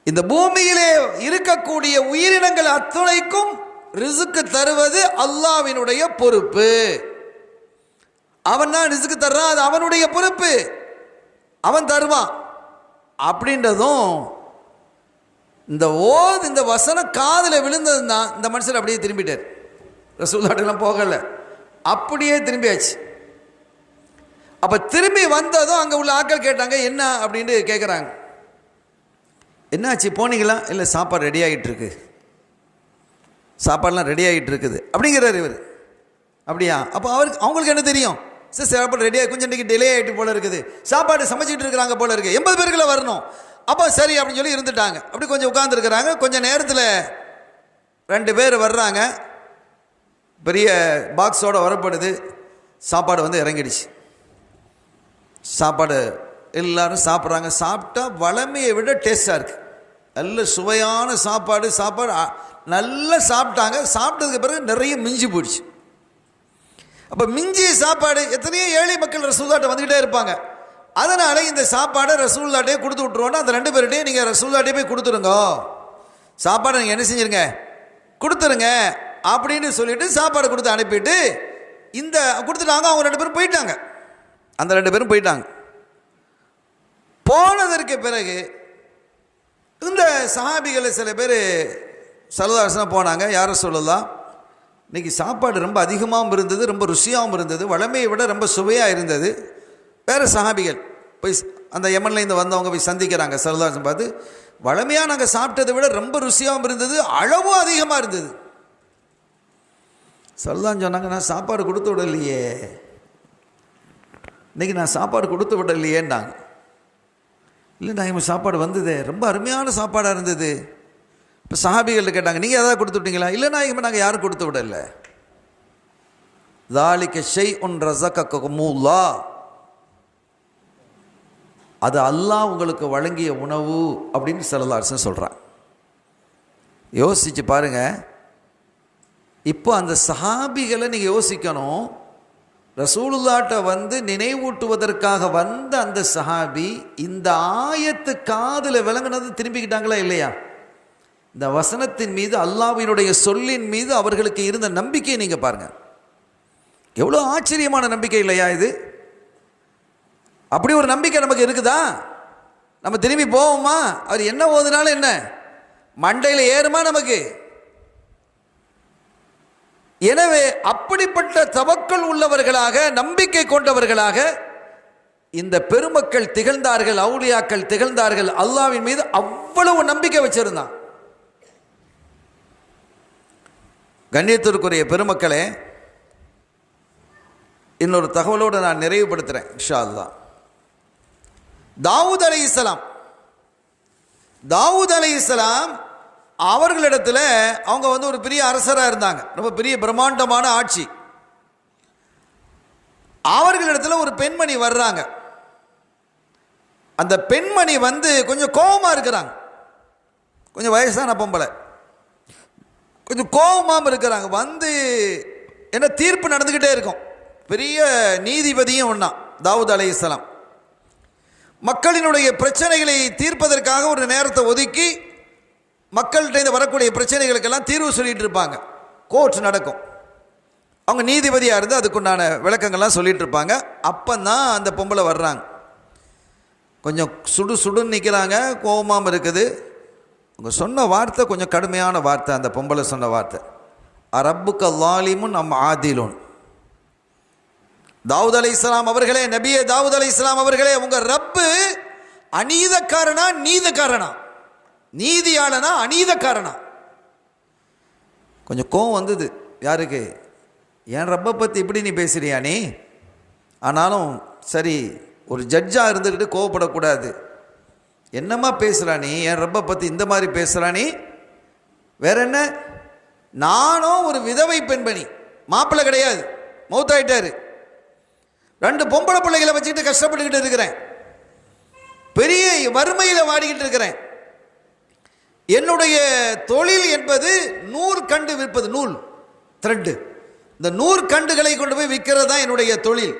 இந்த பூமியிலே இருக்கக்கூடிய உயிரினங்கள் அத்துணைக்கும் ரிஸ்க் தருவது அல்லாஹ்வினுடைய பொறுப்பு. அவன் தான் ரிஸ்க் தர்றான், அது அவனுடைய பொறுப்பு, அவன் தருவான் அப்படின்றதும் இந்த வசனம் காதில் விழுந்ததுன்னா இந்த மனுஷன் அப்படியே திரும்பிட்டார். ரசூலுல்லாஹ்ட்டெல்லாம் போகலை, அப்படியே திரும்பியாச்சு. அப்போ திரும்பி வந்ததும் அங்கே உள்ள ஆட்கள் கேட்டாங்க, என்ன அப்படின்ட்டு கேட்குறாங்க. என்னாச்சு, போனீங்களா? இல்லை, சாப்பாடு ரெடி ஆகிட்டு இருக்கு, சாப்பாடெலாம் ரெடி ஆகிட்டு இருக்குது அப்படிங்கிறார் இவர். அப்படியா? அப்போ அவங்களுக்கு என்ன தெரியும், சரி சாப்பாடு ரெடியாக கொஞ்சம் இன்றைக்கி டிலே ஆகிட்டு போல இருக்குது, சாப்பாடு சமைச்சிட்டு இருக்கிறாங்க போல இருக்குது, 80 பேருக்குள்ள வரணும். அப்போ சரி அப்படின்னு சொல்லி இருந்துட்டாங்க. அப்படி கொஞ்சம் உட்காந்துருக்குறாங்க. கொஞ்சம் நேரத்தில் 2 பேர் வர்றாங்க, பெரிய பாக்ஸோடு வரப்படுது. சாப்பாடு வந்து இறங்கிடுச்சு. சாப்பாடு எல்லோரும் சாப்பிட்றாங்க. சாப்பிட்டா வளமையை விட டேஸ்ட்டாக இருக்குது, நல்ல சுவையான சாப்பாடு. நல்லா சாப்பிட்டாங்க. சாப்பிட்டதுக்கு பிறகு நிறைய மிஞ்சி போயிடுச்சு. அப்போ மிஞ்சிய சாப்பாடு, எத்தனையோ ஏழை மக்கள் ரசூலுல்லாஹ்ட்ட வந்துக்கிட்டே இருப்பாங்க. அதனால் இந்த சாப்பாடை ரசூலுல்லாஹ்ட்டே கொடுத்து விட்ருவோன்னா, அந்த 2 பேர்கிட்டையும் நீங்கள் ரசூலுல்லாஹ்ட்டே போய் கொடுத்துருங்க, சாப்பாடை நீங்கள் என்ன செஞ்சுருங்க, கொடுத்துருங்க அப்படின்னு சொல்லிட்டு சாப்பாடு கொடுத்து அனுப்பிட்டு கொடுத்துட்டாங்க. அவங்க 2 பேரும் போயிட்டாங்க. அந்த 2 பேரும் போயிட்டாங்க. போனதற்கு பிறகு சஹாபிகளை சில பேர் சல்லல்லாஹு போனாங்க, யாரை சொல்லலாம், இன்றைக்கி சாப்பாடு ரொம்ப அதிகமாகவும் இருந்தது, ரொம்ப ருசியாகவும் இருந்தது, வளமையை விட ரொம்ப சுவையாக இருந்தது. வேறு சஹாபிகள் போய் அந்த யமன்லேருந்து வந்தவங்க போய் சந்திக்கிறாங்க சல்லல்லாஹு பார்த்து, வளமையாக நாங்கள் சாப்பிட்டதை விட ரொம்ப ருசியாகவும் இருந்தது, அளவும் அதிகமாக இருந்தது. சல்லல்லாஹு சொன்னாங்க, நான் சாப்பாடு கொடுத்து விடலையே, இன்றைக்கி நான் சாப்பாடு கொடுத்து விடலையேன்னாங்க. இல்லை நான் சாப்பாடு வந்ததே, ரொம்ப அருமையான சாப்பாடாக இருந்தது. இப்போ சஹாபிகள் கேட்டாங்க, நீங்கள் எதாவது கொடுத்து விட்டீங்களா? இல்லை நாங்கள் யாரும் கொடுத்து விடலை. ذَلِكَ شَيْءٌ رَزَقَكُمُ اللَّهُ, அது அல்லாஹ் உங்களுக்கு வழங்கிய உணவு அப்படின்னு ஸல்லல்லாஹு அலைஹி வஸல்லம் சொல்கிறான். யோசிச்சு பாருங்க. இப்போ அந்த சஹாபிகளை நீங்கள் யோசிக்கணும். ரசூலுல்லாஹ்ட்ட வந்து நினைவூட்டுவதற்காக வந்த அந்த சஹாபி இந்த ஆயத்து காதில் விளங்குனது திரும்பிக்கிட்டாங்களா இல்லையா? இந்த வசனத்தின் மீது, அல்லாஹ்வினுடைய சொல்லின் மீது அவர்களுக்கு இருந்த நம்பிக்கையை நீங்கள் பாருங்கள். எவ்வளோ ஆச்சரியமான நம்பிக்கை இல்லையா இது? அப்படி ஒரு நம்பிக்கை நமக்கு இருக்குதா? நம்ம திரும்பி போவோமா? அவர் என்ன ஓதுனாலும் என்ன மண்டையில் ஏறுமா நமக்கு? எனவே அப்படிப்பட்ட தவக்கல் உள்ளவர்களாக, நம்பிக்கை கொண்டவர்களாக இந்த பெருமக்கள் திகழ்ந்தார்கள், அவுலியாக்கள் திகழ்ந்தார்கள். அல்லாஹ்வின் மீது அவ்வளவு நம்பிக்கை வச்சிருந்தான். கண்ணியத்திற்குரிய பெருமக்களே, இன்னொரு தகவலோடு நான் நிறைவுபடுத்துகிறேன் இன்ஷா அல்லாஹ். தாவூத் அலைஹிஸ்ஸலாம் அவர்களிடத்தில் அவங்க வந்து ஒரு பெரிய அரசராக இருந்தாங்க, ரொம்ப பெரிய பிரம்மாண்டமான ஆட்சி. அவர்களிடத்தில் ஒரு பெண்மணி வர்றாங்க. அந்த பெண்மணி வந்து கொஞ்சம் கோபமாக இருக்கிறாங்க. கொஞ்சம் வயசான பொம்பளை, கொஞ்சம் கோபமாக இருக்கிறாங்க. வந்து என்ன தீர்ப்பு நடந்துக்கிட்டே இருக்கும். பெரிய நீதிபதியும் ஒன்றா தாவூத் அலைஹிஸ்ஸலாம். மக்களினுடைய பிரச்சனைகளை தீர்ப்பதற்காக ஒரு நேரத்தை ஒதுக்கி மக்கள்கிட்ட வரக்கூடிய பிரச்சனைகளுக்கெல்லாம் தீர்வு சொல்லிட்டு இருப்பாங்க. கோர்ட் நடக்கும். அவங்க நீதிபதியாக இருந்து அதுக்குண்டான விளக்கங்கள்லாம் சொல்லிட்டு இருப்பாங்க. அப்போதான் அந்த பொம்பளை வர்றாங்க. கொஞ்சம் சுடுன்னு நிற்கிறாங்க, கோபமாக இருக்குது. அவங்க சொன்ன வார்த்தை கொஞ்சம் கடுமையான வார்த்தை. அந்த பொம்பளை சொன்ன வார்த்தை, அரப்புக்க லாலிமுன் நம் ஆதிலுன். தாவூத் அலைஹிஸ்ஸலாம் அவர்களே, நபியே தாவூத் அலைஹிஸ்ஸலாம் அவர்களே, உங்க ரப்பு அநீதக்காரனா நீதக்காரனா? நீதியாளனா அநீதக்காரனா? கொஞ்சம் கோவம் வந்தது. யாருக்கு? என் ரப்பை பற்றி இப்படி நீ பேசுறியா நீ? ஆனாலும் சரி, ஒரு ஜட்ஜாக இருந்துக்கிட்டு கோவப்படக்கூடாது. என்னம்மா பேசுகிறா நீ? என் ரப்பை பற்றி இந்த மாதிரி பேசுகிறா நீ? வேற என்ன? நானும் ஒரு விதவை பெண்மணி, மாப்பிள்ளை கிடையாது, மௌத்தாயிட்டாரு. 2 பொம்பளை பிள்ளைகளை வச்சுக்கிட்டு கஷ்டப்பட்டுக்கிட்டு இருக்கிறேன். பெரிய வறுமையில் வாடிக்கிட்டு இருக்கிறேன். என்னுடைய தொழில் என்பது நூற்கண்டு விற்பது, நூல் த்ரெட்டு. இந்த நூற்கண்டுகளை கொண்டு போய் விற்கிறது தான் என்னுடைய தொழில்.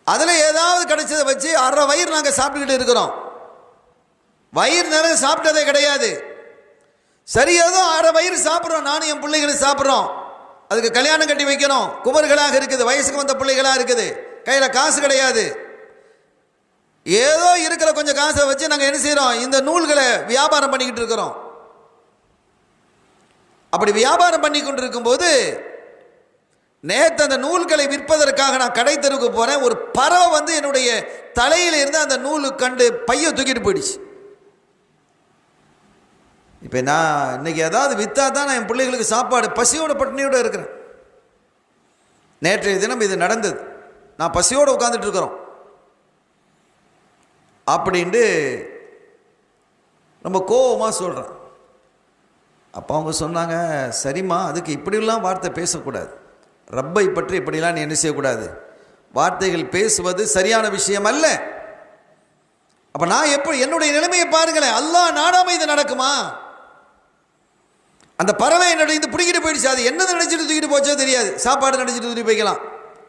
அதில் ஏதாவது கிடைச்சதை வச்சு அரை வயிறு நாங்கள் சாப்பிட்டுக்கிட்டு இருக்கிறோம். வயிறு நிறைய சாப்பிட்டதே கிடையாது. சரி, ஏதோ அரை வயிறு சாப்பிட்றோம், நானும் என் பிள்ளைகளும் சாப்பிட்றோம். அதுக்கு கல்யாணம் கட்டி வைக்கணும், குமர்களாக இருக்குது, வயசுக்கு வந்த பிள்ளைகளாக இருக்குது, கையில் காசு கிடையாது. ஏதோ இருக்கிற கொஞ்சம் காசை வச்சு நாங்கள் என்ன செய்கிறோம்? இந்த நூல்களை வியாபாரம் பண்ணிக்கிட்டு இருக்கிறோம். அப்படி வியாபாரம் பண்ணி கொண்டு இருக்கும்போது நேற்று அந்த நூல்களை விற்பதற்காக நான் கடை தெருவுக்கு போகிறேன். ஒரு பறவை வந்து என்னுடைய தலையில் இருந்து அந்த நூலு கண்டு பைய தூக்கிட்டு போயிடுச்சு. இப்போ நான் இன்னைக்கு ஏதாவது விற்றா தான் நான் என் பிள்ளைகளுக்கு சாப்பாடு, பசியோட பட்டினியோடு இருக்கிறேன். நேற்றைய தினம் இது நடந்தது. நான் பசியோடு உட்காந்துட்டு இருக்கிறோம் அப்படின்ட்டு ரொம்ப கோபமாக சொல்கிறேன். அப்போ அவங்க சொன்னாங்க, சரிம்மா, அதுக்கு இப்படிலாம் வார்த்தை பேசக்கூடாது, ரப்பை பற்றி இப்படிலாம் நீ என்ன செய்யக்கூடாது, வார்த்தைகள் பேசுவது சரியான விஷயம் அல்ல. அப்போ நான் எப்படி என்னுடைய நிலைமையை பாருங்களேன். அல்லாஹ் நாடாம இது நடக்குமா? அந்த பறவை என்னுடைய இது பிடிக்கிட்டு போயிடுச்சு. அது என்ன நினைச்சிட்டு தூக்கிட்டு போச்சோ தெரியாது. சாப்பாடு நினைச்சிட்டு தூக்கிட்டு போய்க்கலாம்.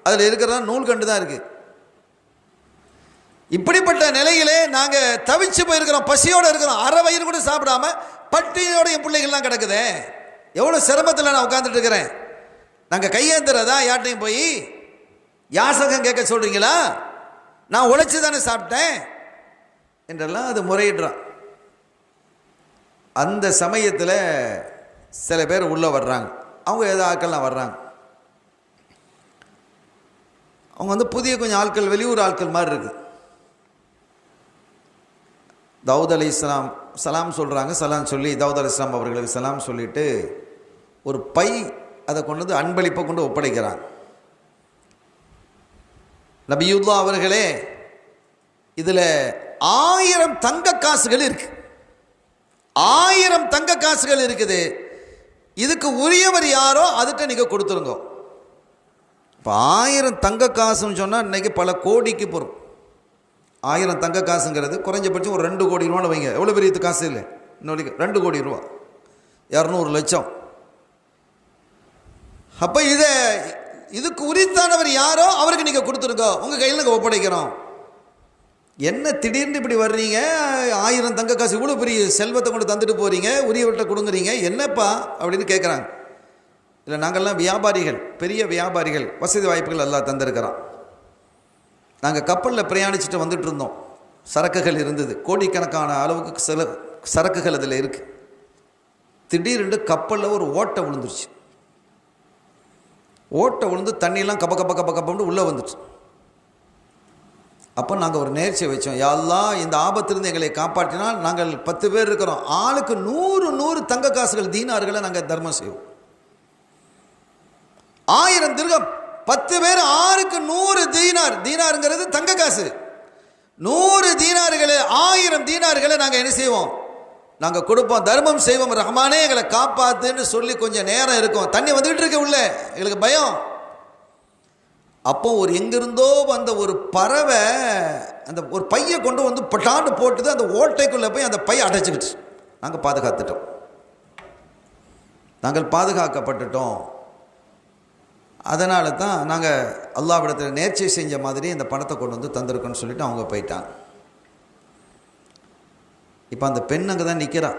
அதில் இருக்கிறதா நூல் கண்டு தான் இருக்குது. இப்படிப்பட்ட நிலையிலே நாங்கள் தவிச்சு போயிருக்கிறோம், பசியோடு இருக்கிறோம். அரை வயிறு கூட சாப்பிடாம பட்டியோட என் பிள்ளைகள்லாம் கிடக்குதே. எவ்வளோ சிரமத்தில் நான் உட்காந்துட்டு இருக்கிறேன். நாங்கள் கையேந்துறதா? யார்ட்டையும் போய் யாசகம் கேட்க சொல்கிறீங்களா? நான் உழைச்சி தானே சாப்பிட்டேன் என்றெல்லாம் அது முறையிடுறான். அந்த சமயத்தில் சில பேர் உள்ளே வர்றாங்க. அவங்க ஏதோ ஆட்கள்லாம் வர்றாங்க. அவங்க வந்து புதிய கொஞ்சம் ஆட்கள், வெளியூர் ஆட்கள் மாதிரி இருக்குது. தாவூத் அலைஹிஸ்ஸலாம் சலாம் சொல்கிறாங்க. சலாம் சொல்லி தாவூத் அலைஹிஸ்ஸலாம் அவர்களுக்கு சலாம் சொல்லிவிட்டு ஒரு பை அதை கொண்டு வந்து அன்பளிப்பை கொண்டு ஒப்படைக்கிறாங்க. நபியுல்லா அவர்களே, இதில் 1000 தங்க காசுகள் இருக்கு. 1000 தங்க காசுகள் இருக்குது. இதுக்கு உரியவர் யாரோ அதுகிட்ட நீங்கள் கொடுத்துருங்க. இப்போ 1000 தங்க காசுன்னு சொன்னால் இன்றைக்கி பல கோடிக்கு போகிறோம். 1000 தங்க காசுங்கிறது குறைஞ்சபட்சம் ஒரு 2 கோடி ரூபான்னு வைங்க. எவ்வளோ பெரிய காசு இல்லை, இன்னொரு 2 கோடி ரூபா, 200 லட்சம். அப்போ இதுக்கு உரித்தானவர் யாரோ அவருக்கு நீங்கள் கொடுத்துருங்க, உங்கள் கையில் நாங்கள் ஒப்படைக்கிறோம். என்ன திடீர்னு இப்படி வர்றீங்க, 1000 தங்க காசு, இவ்வளோ பெரிய செல்வத்தை கொண்டு தந்துட்டு போகிறீங்க, உரியவர்கிட்ட கொடுங்குறீங்க, என்னப்பா அப்படின்னு கேட்குறாங்க. இல்லை, நாங்கள்லாம் வியாபாரிகள், பெரிய வியாபாரிகள், வசதி வாய்ப்புகள் எல்லாம் தந்திருக்கிறோம். நாங்கள் கப்பலில் பிரயாணிச்சுட்டு வந்துட்டு இருந்தோம். சரக்குகள் இருந்தது, கோடிக்கணக்கான அளவுக்கு சில சரக்குகள் அதில் இருக்குது. திடீரென்று கப்பலில் ஒரு ஓட்டை விழுந்துருச்சு. ஓட்டை விழுந்து தண்ணியெல்லாம் கப்ப கப்ப கப்ப கப்பன்னு உள்ளே வந்துச்சு. அப்போ நாங்கள் ஒரு நேர்ச்சியை வச்சோம், யா அல்லாஹ் இந்த ஆபத்திலிருந்து எங்களை காப்பாற்றினால் நாங்கள் 10 பேர் இருக்கிறோம், ஆளுக்கு 100 தங்க காசுகள் தீனார்களை நாங்கள் தர்மம் செய்வோம். 1000 திர்ஹம், 10 பேர், ஆளுக்கு 100 தீனார். தீனாருங்கிறது தங்க காசு. 100 தீனார்களை, 1000 தீனார்களை நாங்கள் என்ன செய்வோம், நாங்கள் கொடுப்போம், தர்மம் செய்வோம். ரஹ்மானே எங்களை காப்பாத்துன்னு சொல்லி கொஞ்சம் நேரம் இருக்கும். தண்ணி வந்துகிட்டு இருக்க உள்ள, எங்களுக்கு பயம். அப்போ ஒரு எங்கிருந்தோ வந்த ஒரு பறவை அந்த ஒரு பையை கொண்டு வந்து பட்டாண்டு போட்டுது. அந்த ஓட்டைக்குள்ளே போய் அந்த பையை அடைச்சிக்கிட்டு நாங்கள் பாதுகாத்துட்டோம். நாங்கள் பாதுகாக்கப்பட்டுட்டோம். அதனால தான் நாங்கள் அல்லாஹ்விடத்தில் நேர்ச்சை செஞ்ச மாதிரி இந்த பணத்தை கொண்டு வந்து தந்திருக்கோன்னு சொல்லிட்டு அவங்க போயிட்டாங்க. இப்போ அந்த பெண் அங்கே தான் நிற்கிறா,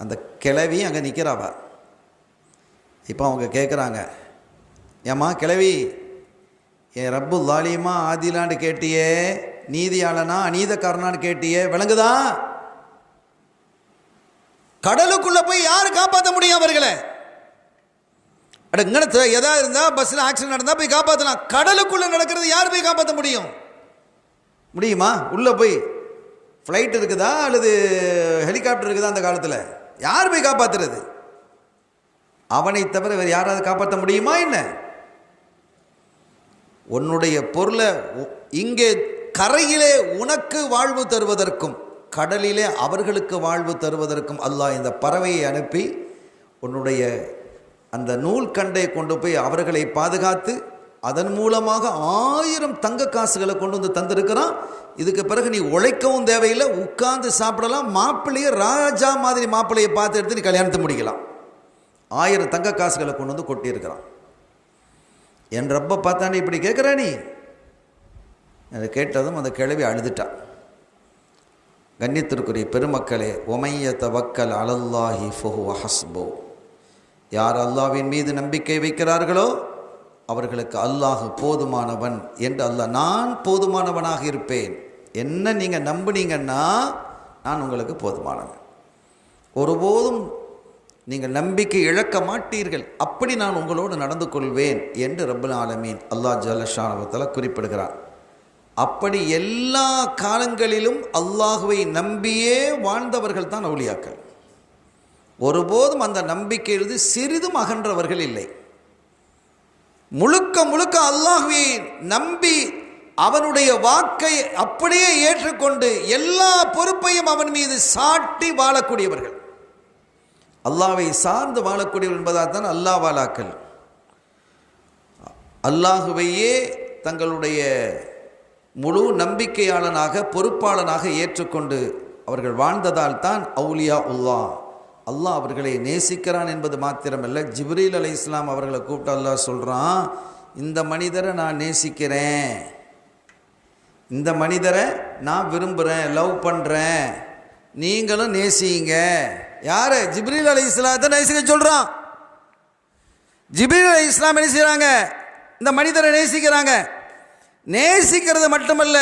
அந்த கிழவி அங்கே நிற்கிறாவா. இப்போ அவங்க கேட்குறாங்க, ஏம்மா கிழவி, என் ரப்பு லாலியமா ஆதிலான்னு கேட்டியே, நீதியாளனா அநீதக்காரனான்னு கேட்டியே, விளங்குதா? கடலுக்குள்ளே போய் யார் காப்பாற்ற முடியும் அவர்களை? அட இங்கே எதாவது இருந்தால், பஸ்ஸில் ஆக்சிடென்ட் நடந்தால் போய் காப்பாற்றலாம். கடலுக்குள்ளே நடக்கிறது யார் போய் காப்பாற்ற முடியும்? முடியுமா? உள்ளே போய் ஃப்ளைட் இருக்குதா அல்லது ஹெலிகாப்டர் இருக்குதா? அந்த காலத்தில் யார் போய் காப்பாற்றுறது? அவனை தவிர வேறு யாராவது காப்பாற்ற முடியுமா என்ன? உன்னுடைய பொருளை இங்கே கரையிலே உனக்கு வாழ்வு தருவதற்கும் கடலிலே அவர்களுக்கு வாழ்வு தருவதற்கும் அல்லாஹ் இந்த பறவையை அனுப்பி உன்னுடைய அந்த நூல் கண்டை கொண்டு போய் அவர்களை பாதுகாத்து அதன் மூலமாக 1000 தங்க காசுகளை கொண்டு வந்து தந்திருக்கிறான். இதுக்கு பிறகு நீ உழைக்கவும் தேவையில்லை, உட்கார்ந்து சாப்பிடலாம். மாப்பிள்ளையை ராஜா மாதிரி மாப்பிள்ளையை பார்த்து எடுத்து நீ கல்யாணத்தை முடிக்கலாம். 1000 தங்க காசுகளை கொண்டு வந்து கொட்டியிருக்கிறான். என் ரப்ப பார்த்தானே இப்படி கேட்குற நீ? அதை கேட்டதும் அந்த கிழவி அழுதுட்டான். கண்ணியத்திற்குரிய பெருமக்களே, ஒமைய தவக்கல் அலல்லாஹி ஃபஹுவ ஹஸ்பு, யார் அல்லாஹ்வின் மீது நம்பிக்கை வைக்கிறார்களோ அவர்களுக்கு அல்லாஹ் போதுமானவன் என்று அல்லாஹ், நான் போதுமானவனாக இருப்பேன். என்ன நீங்கள் நம்புனீங்கன்னா நான் உங்களுக்கு போதுமானவன், ஒருபோதும் நீங்கள் நம்பிக்கை இழக்க மாட்டீர்கள், அப்படி நான் உங்களோடு நடந்து கொள்வேன் என்று ரப்பல் ஆலமீன் அல்லாஹ் ஜல்ல ஷானஹு வ தஆலா குறிப்பிடுகிறார். அப்படி எல்லா காலங்களிலும் அல்லாஹுவை நம்பியே வாழ்ந்தவர்கள் தான் அவுலியாக்கள். ஒருபோதும் அந்த நம்பிக்கையிலிருந்து சிறிதும் அகன்றவர்கள் இல்லை. முழுக்க முழுக்க அல்லாஹ்வை நம்பி அவனுடைய வாக்கை அப்படியே ஏற்றுக்கொண்டு எல்லா பொறுப்பையும் அவன் மீது சாட்டி வாழக்கூடியவர்கள், அல்லாஹ்வை சார்ந்து வாழக்கூடியவர்கள் என்பதால் தான் அல்லாஹ்வாலாக்கள். அல்லாஹுவையே தங்களுடைய முழு நம்பிக்கையாளனாக பொறுப்பாளனாக ஏற்றுக்கொண்டு அவர்கள் வாழ்ந்ததால் தான் அவுலியா உல்லாஹ், அல்லாஹ் அவர்களை நேசிக்கிறான் என்பது மாத்திரமல்ல, ஜிப்ரீல் அலைஹிஸ்ஸலாம் அவர்களை கூப்பிட்டு அல்லாஹ் சொல்கிறான், இந்த மனிதரை நான் நேசிக்கிறேன், இந்த மனிதரை நான் விரும்புகிறேன், லவ் பண்ணுறேன், நீங்களும் நேசிங்க. யார்? ஜிப்ரீல் அலைஹிஸ்ஸலாத்தை நேசிக்க சொல்கிறான். ஜிப்ரீல் அலைஹிஸ்ஸலாம் என்ன செய்கிறாங்க? இந்த மனிதரை நேசிக்கிறாங்க. நேசிக்கிறது மட்டுமல்ல,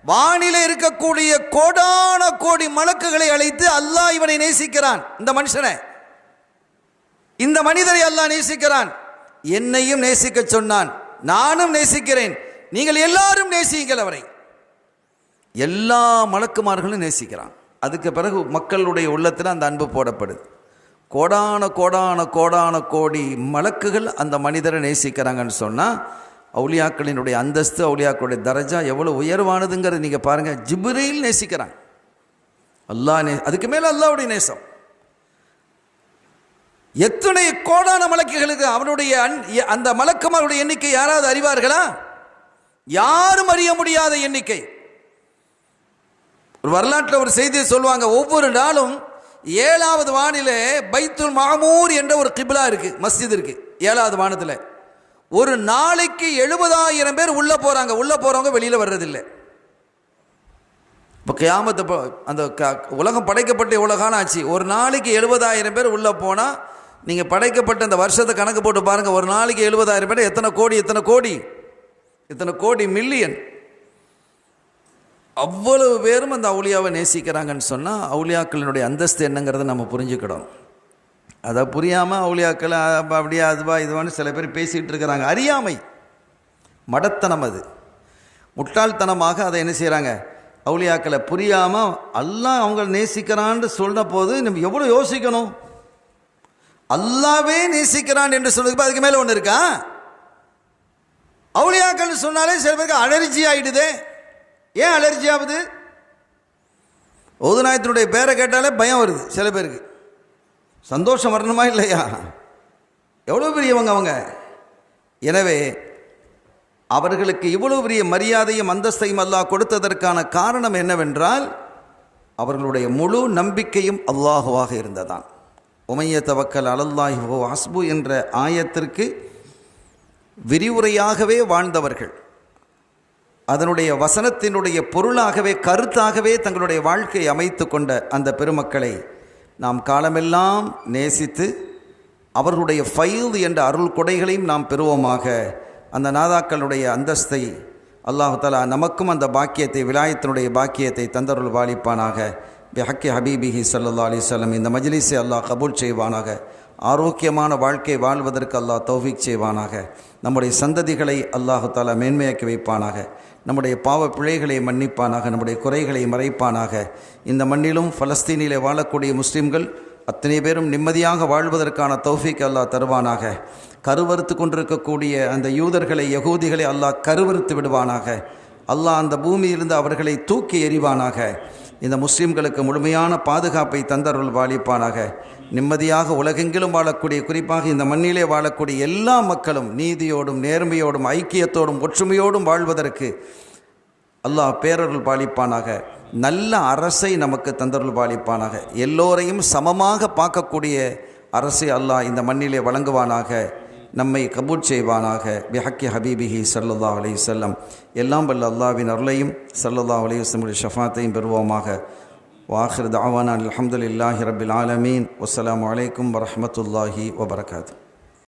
வானிலே இருக்கக்கூடிய கோடான கோடி மலக்குகளை அழைத்து அல்லாஹ் இவனை நேசிக்கிறான். இந்த மனுஷனை, இந்த மனிதரை அல்லாஹ் நேசிக்கிறான். என்னையும் நேசிக்க சொன்னான், நானும் நேசிக்கிறேன், நீங்கள் எல்லாரும் நேசியுங்கள் அவரை. எல்லா மலக்குமார்களும் நேசிக்கிறான். அதுக்கு பிறகு மக்களுடைய உள்ளத்தில் அந்த அன்பு போடப்படுது. கோடான கோடான கோடான கோடி மலக்குகள் அந்த மனிதரை நேசிக்கிறாங்கன்னு சொன்னால் அவுலியாக்களினுடைய அந்தஸ்து, அவுலியாக்களுடைய தரஜா எவ்வளோ உயர்வானதுங்கிறது நீங்கள் பாருங்கள். ஜிப்ரீல் நேசிக்கிறாங்க, அல்லாஹ் அதுக்கு மேலே அல்லாஹ்வுடைய நேசம். எத்தனை கோடான மலக்குகளுக்கு அவனுடைய அந்த மலக்குமாருடைய எண்ணிக்கை யாராவது அறிவார்களா? யாரும் அறிய முடியாத எண்ணிக்கை. ஒரு வரலாற்றில் ஒரு செய்தியை சொல்லுவாங்க, ஒவ்வொரு நாளும் 7வது வானிலே பைத்துல் மாமூர் என்ற ஒரு கிப்லா இருக்கு, மஸ்ஜித் இருக்கு 7வது வானத்தில். ஒரு நாளைக்கு 70,000 பேர் உள்ள போறாங்க. உள்ள போறவங்க வெளியில வர்றதில்லை. இப்போ கியாமத்து அந்த உலகம் படைக்கப்பட்ட எவ்வளோ காலம் ஆச்சு? ஒரு நாளைக்கு 70,000 பேர் உள்ள போனா நீங்க படைக்கப்பட்ட அந்த வருஷத்தை கணக்கு போட்டு பாருங்க. ஒரு நாளைக்கு 70,000 பேர் எத்தனை கோடி, எத்தனை கோடி, எத்தனை கோடி மில்லியன். அவ்வளவு பேரும் அந்த அவுலியாவை நேசிக்கிறாங்கன்னு சொன்னால் அவுலியாக்களினுடைய அந்தஸ்து என்னங்கிறத நம்ம புரிஞ்சுக்கிடும். அதை புரியாமல் அவுலியாக்கள் அப்படியே அதுவா இதுவான்னு சில பேர் பேசிகிட்டு இருக்கிறாங்க. அறியாமை, மடத்தனம், அது முட்டாள்தனமாக அதை என்ன செய்கிறாங்க, அவுலியாக்களை புரியாமல் அல்லாஹ் அவங்க நேசிக்கிறான்னு சொன்ன போது நம்ம எவ்வளோ யோசிக்கணும். அல்லாவே நேசிக்கிறான் என்று சொன்னதுக்கு அதுக்கு மேலே ஒன்று இருக்கா? அவுலியாக்கள் சொன்னாலே சில பேருக்கு அலர்ஜி ஆகிடுதே. ஏன் அலர்ஜி ஆகுது? ஓதுநாயத்தினுடைய பேரை கேட்டாலே பயம் வருது சில பேருக்கு. சந்தோஷம் வரணுமா இல்லையா? எவ்வளோ பெரியவங்க அவங்க. எனவே அவர்களுக்கு இவ்வளவு பெரிய மரியாதையும் அந்தஸ்தையும் அல்லாஹ் கொடுத்ததற்கான காரணம் என்னவென்றால் அவர்களுடைய முழு நம்பிக்கையும் அல்லாஹுவாக இருந்ததான். உமைய தவக்கல் அலல்லாஹி வ ஹஸ்பு என்ற ஆயத்திற்கு விரிவுரையாகவே வாழ்ந்தவர்கள், அதனுடைய வசனத்தினுடைய பொருளாகவே கருத்தாகவே தங்களுடைய வாழ்க்கையை அமைத்து கொண்ட அந்த பெருமக்களை நாம் காலமெல்லாம் நேசித்து அவர்களுடைய ஃபைல் என்ற அருள் கொடைகளையும் நாம் பெறுவோமாக. அந்த நாதாக்களுடைய அந்தஸ்தை அல்லாஹு தஆலா நமக்கும் அந்த பாக்கியத்தை, விலாயத்தினுடைய பாக்கியத்தை தந்தருள் வாலிப்பானாக. பிஹக்கி ஹபீபிஹி ஸல்லல்லாஹு அலைஹி வஸல்லம். இந்த மஜ்லிஸை அல்லாஹ் கபூல் செய்வானாக. ஆரோக்கியமான வாழ்க்கை வாழ்வதற்கு அல்லாஹ் தௌஃபீக் செய்வானாக. நம்முடைய சந்ததிகளை அல்லாஹு தஆலா மேன்மையாக்கி வைப்பானாக. நம்முடைய பாவ பிழைகளை மன்னிப்பானாக. நம்முடைய குறைகளை மறைப்பானாக. இந்த மண்ணிலும் பலஸ்தீனிலே வாழக்கூடிய முஸ்லிம்கள் அத்தனை பேரும் நிம்மதியாக வாழ்வதற்கான தௌஃபீக் அல்லாஹ் தருவானாக. கருவறுத்து கொண்டிருக்கக்கூடிய அந்த யூதர்களை, யகூதிகளை அல்லாஹ் கருவறுத்து விடுவானாக. அல்லாஹ் அந்த பூமியிலிருந்து அவர்களை தூக்கி எறிவானாக. இந்த முஸ்லிம்களுக்கு முழுமையான பாதுகாப்பை தந்தருள் வாலிப்பானாக. நிம்மதியாக உலகெங்கிலும் வாழக்கூடிய, குறிப்பாக இந்த மண்ணிலே வாழக்கூடிய எல்லா மக்களும் நீதியோடும் நேர்மையோடும் ஐக்கியத்தோடும் ஒற்றுமையோடும் வாழ்வதற்கு அல்லாஹ் பேரருள் பாலிப்பானாக. நல்ல அரசை நமக்கு தந்தருள் பாலிப்பானாக. எல்லோரையும் சமமாக பார்க்கக்கூடிய அரசை அல்லாஹ் இந்த மண்ணிலே வழங்குவானாக. நம்மை கபூல் செய்வானாக. பிஹக்கி ஹபீபிஹி ஸல்லல்லாஹு அலைஹி வஸல்லம். எல்லாம் வல்ல அல்லாஹ்வின் அருளையும் ஸல்லல்லாஹு அலைஹி வஸல்லம் ஷஃபாத்தையும் பெறுவோமாக. வாஹிர் தஅவானா அல்ஹம்துலில்லாஹி ரப்பில் ஆலமீன். வஸ்ஸலாமு அலைக்கும் வரஹ்மத்துல்லாஹி வபரகாத்துஹு.